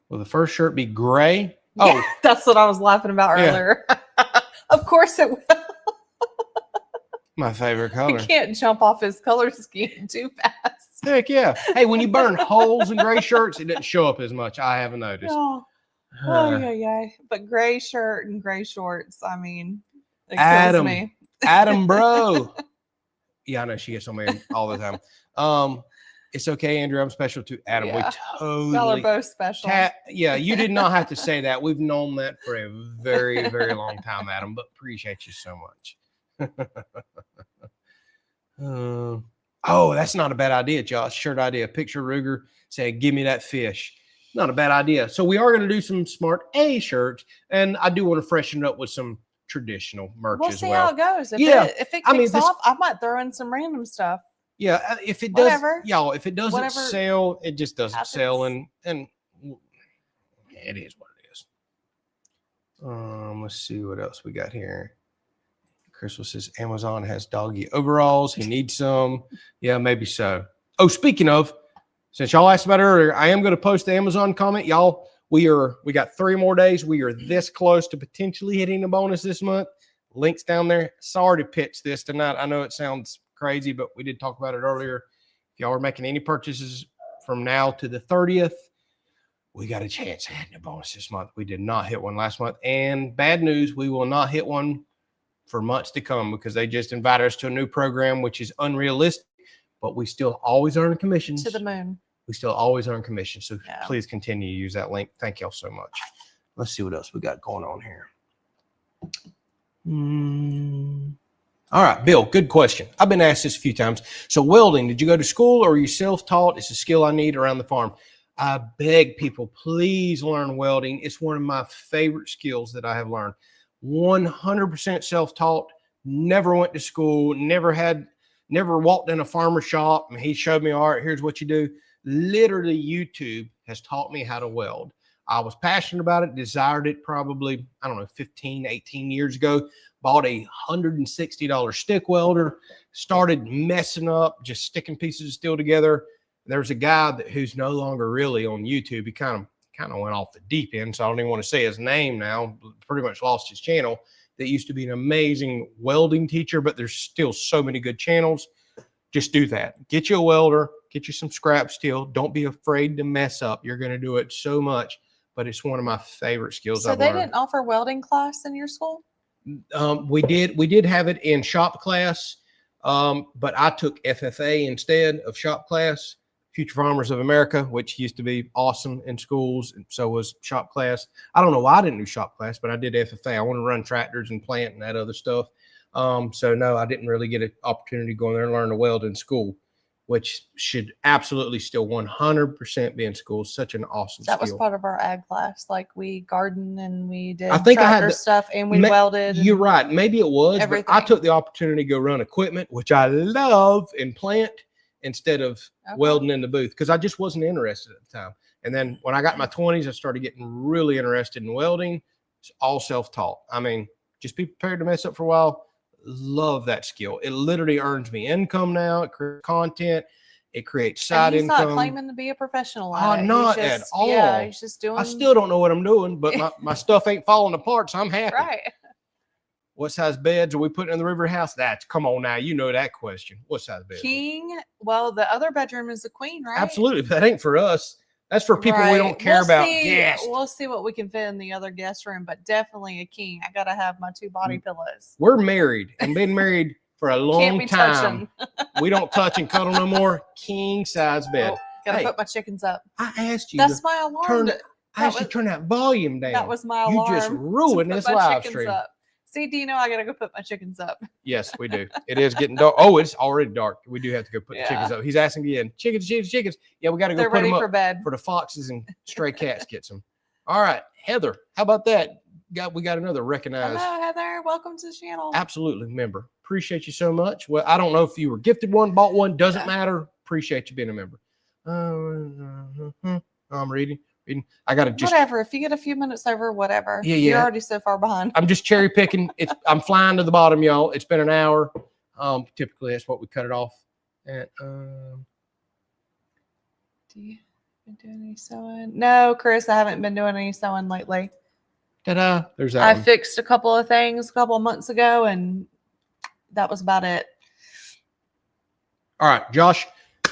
Will the first shirt be gray? Yeah, Oh, that's what I was laughing about earlier. Of course it will. My favorite color. He can't jump off his color scheme too fast. Heck yeah. Hey, when you burn holes in gray shirts, it doesn't show up as much. I haven't noticed. Yeah. But gray shirt and gray shorts, I mean, it Adam, kills me. Adam, bro. Yeah, I know she gets on me all the time. It's okay, Andrew. I'm special too. Adam, Yeah. we totally. Y'all are both special. Yeah, you did not have to say that. We've known that for a very, very long time, Adam, but appreciate you so much. Oh, that's not a bad idea, Josh. Shirt idea. Picture Ruger saying, give me that fish. Not a bad idea. So we are going to do some Smart A shirts, and I do want to freshen it up with some traditional merch We'll as see well. how it goes. If it kicks off, I might throw in some random stuff. Yeah, if it does, Whatever. y'all, if it doesn't sell, it just doesn't sell, and it is what it is. Let's see what else we got here. Crystal says Amazon has doggy overalls. He needs some. Yeah, maybe so. Oh, speaking of, since y'all asked about it earlier, I am going to post the Amazon comment. Y'all, we got 3 more days. We are this close to potentially hitting the bonus this month. Links down there. Sorry to pitch this tonight. I know it sounds crazy, but we did talk about it earlier. If y'all are making any purchases from now to the 30th, we got a chance at hitting the bonus this month. We did not hit one last month. And bad news, we will not hit one for months to come because they just invited us to a new program, which is unrealistic, but we still always earn commissions. To the moon. We still always earn commissions. So please continue to use that link. Thank y'all so much. Let's see what else we got going on here. All right, Bill, good question. I've been asked this a few times. So welding, did you go to school or are you self-taught? It's a skill I need around the farm. I beg people, please learn welding. It's one of my favorite skills that I have learned. 100% self-taught, never went to school, never walked in a farmer shop and he showed me, all right, here's what you do. Literally, YouTube has taught me how to weld. I was passionate about it, desired it probably, 15, 18 years ago. Bought a $160 stick welder, started messing up, just sticking pieces of steel together. There's a guy who's no longer really on YouTube. He kind of went off the deep end, so I don't even want to say his name now. Pretty much lost his channel. That used to be an amazing welding teacher, but there's still so many good channels. Just do that. Get you a welder, get you some scrap steel. Don't be afraid to mess up. You're going to do it so much, but it's one of my favorite skills I've learned. So they didn't offer welding class in your school? We did have it in shop class, but I took FFA instead of shop class. Future Farmers of America, which used to be awesome in schools, and so was shop class. I don't know why I didn't do shop class, but I did FFA. I want to run tractors and plant and that other stuff. So no, I didn't really get an opportunity to go in there and learn to weld in school, which should absolutely still 100% be in school. Such an awesome skill. That was part of our ag class. Like we garden and we did tractor stuff and we welded. You're right. Maybe it was, everything. But I took the opportunity to go run equipment, which I love, and plant instead of welding in the booth because I just wasn't interested at the time. And then when I got in my 20s, I started getting really interested in welding. It's all self-taught. I mean, just be prepared to mess up for a while. Love that skill. It literally earns me income now. It creates content. It creates side income. He's not claiming to be a professional at it. Not at all. Yeah, he's just doing. I still don't know what I'm doing, but my stuff ain't falling apart, so I'm happy. Right. What size beds are we putting in the Riverhouse? Come on now, you know that question. What size bed? King. Well, the other bedroom is the queen, right? Absolutely. That ain't for us. That's for people we don't care about. Guests. We'll see what we can fit in the other guest room, but definitely a king. I gotta have my 2 body pillows. We're married and been married for a Can't long be time. touching. We don't touch and cuddle no more. King size bed. Oh, gotta Hey, put my chickens up. I asked you That's to my alarm. turn it. I asked you to turn that volume down. That was my You alarm. just to ruined put this my live chickens stream. up. See, Dino, I gotta go put my chickens up. Yes, we do. It is getting dark. Oh, it's already dark. We do have to go put the chickens Yeah. up. He's asking again. Chickens. Yeah, we got to go They're put them ready up for bed. for the foxes and stray cats gets them. All right, Heather, how about that? We got another recognized. Hello, Heather. Welcome to the channel. Absolutely, member. Appreciate you so much. Well, I don't know if you were gifted one, bought one, doesn't matter. Appreciate you being a member. I'm reading. I got to just whatever. If you get a few minutes over, whatever. Yeah. You're already so far behind. I'm just cherry picking. I'm flying to the bottom, y'all. It's been an hour. Typically that's what we cut it off. And Do you been doing any sewing? No, Chris, I haven't been doing any sewing lately. ta-da! There's that. I one. fixed a couple of things a couple of months ago, and that was about it. All right, Josh,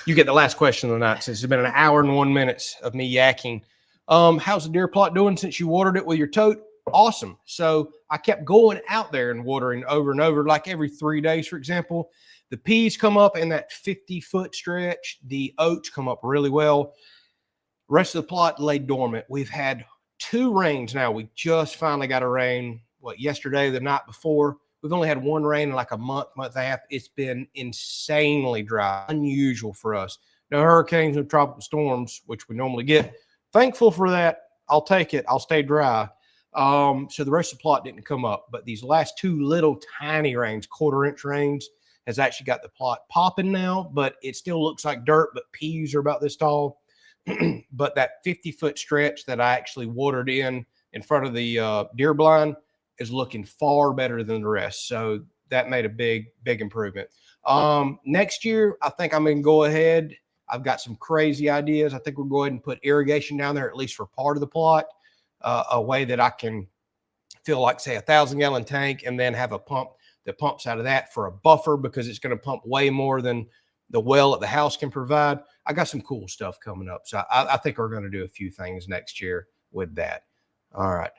you get the last question of the night since it's been an hour and 1 minute of me yakking. How's the deer plot doing since you watered it with your tote? Awesome. So I kept going out there and watering over and over, like every 3 days, for example. The peas come up in that 50-foot stretch. The oats come up really well. The rest of the plot lay dormant. We've had 2 rains now. We just finally got a rain, yesterday, the night before. We've only had 1 rain in like a month and a half. It's been insanely dry, unusual for us. No hurricanes, no tropical storms, which we normally get. Thankful for that. I'll take it. I'll stay dry. So the rest of the plot didn't come up, but these last 2 little tiny rains, 1/4-inch rains, has actually got the plot popping now, but it still looks like dirt, but peas are about this tall. But that 50-foot stretch that I actually watered in front of the deer blind is looking far better than the rest. So that made a big improvement. Next year, I think I'm going to go ahead. I've got some crazy ideas. I think we'll go ahead and put irrigation down there, at least for part of the plot, a way that I can fill like, say, a 1,000-gallon tank and then have a pump that pumps out of that for a buffer, because it's going to pump way more than the well at the house can provide. I got some cool stuff coming up. So I think we're going to do a few things next year with that. All right.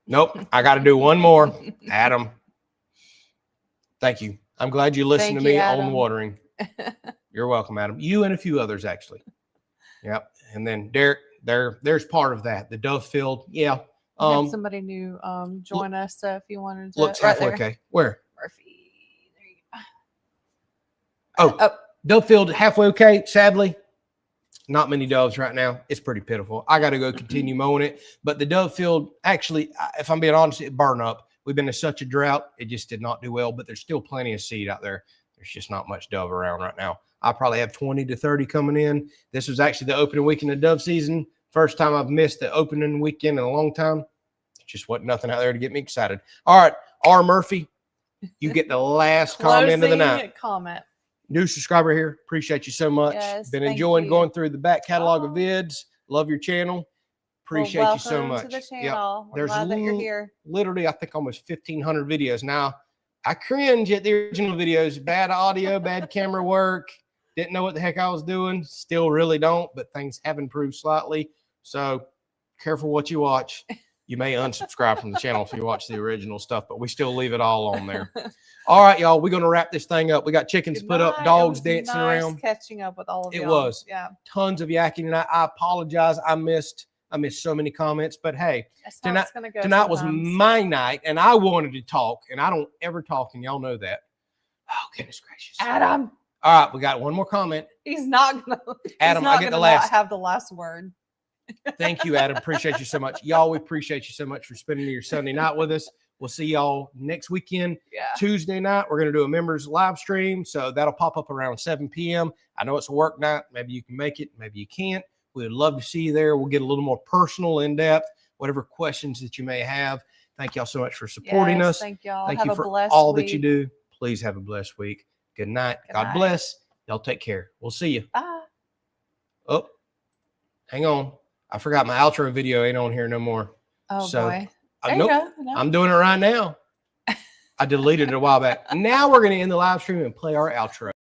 Nope. I got to do one more. Adam. Thank you. I'm glad you listened to me on watering. You're welcome, Adam. You and a few others, actually. Yep. And then Derek, there's part of that. The dove field. Yeah. Had somebody new join us, so if you wanted to. Looks halfway okay. Where? Murphy. There you go. Oh, dove field halfway okay. Sadly, not many doves right now. It's pretty pitiful. I got to go continue mowing it. But the dove field, actually, if I'm being honest, it burned up. We've been in such a drought, it just did not do well, but there's still plenty of seed out there. There's just not much dove around right now. I probably have 20 to 30 coming in. This was actually the opening weekend of dove season. First time I've missed the opening weekend in a long time. Just wasn't nothing out there to get me excited. All right, R. Murphy, you get the last comment of the night. Comment. New subscriber here. Appreciate you so much. Yes, been enjoying going through the back catalog of vids. Love your channel. Appreciate you so much. To the channel. Yep. We're glad that you're here. Literally, I think almost 1,500 videos. Now, I cringe at the original videos. Bad audio, bad camera work. Didn't know what the heck I was doing. Still really don't, but things have improved slightly. So careful what you watch. You may unsubscribe from the channel if you watch the original stuff, but we still leave it all on there. All right, y'all, we're going to wrap this thing up. We got chickens put up, dogs dancing around. Catching up with all of you. It was. Yeah. Tons of yakking, and I apologize. I missed so many comments, but hey, tonight was my night, and I wanted to talk, and I don't ever talk, and y'all know that. Oh, goodness gracious. Adam. All right, we got one more comment. He's not going to. Adam, I get the last. Have the last word. Thank you, Adam. Appreciate you so much. Y'all, we appreciate you so much for spending your Sunday night with us. We'll see y'all next weekend. Yeah. Tuesday night, we're going to do a members live stream. So that'll pop up around 7 p.m. I know it's a work night. Maybe you can make it. Maybe you can't. We'd love to see you there. We'll get a little more personal, in-depth, whatever questions that you may have. Thank y'all so much for supporting us. Thank y'all. Thank you for all that you do. Please have a blessed week. Good night. God bless. Y'all take care. We'll see you. Bye. Oh, hang on. I forgot my outro video ain't on here no more. Oh, boy. Nope, no. I'm doing it right now. I deleted it a while back. Now we're going to end the live stream and play our outro.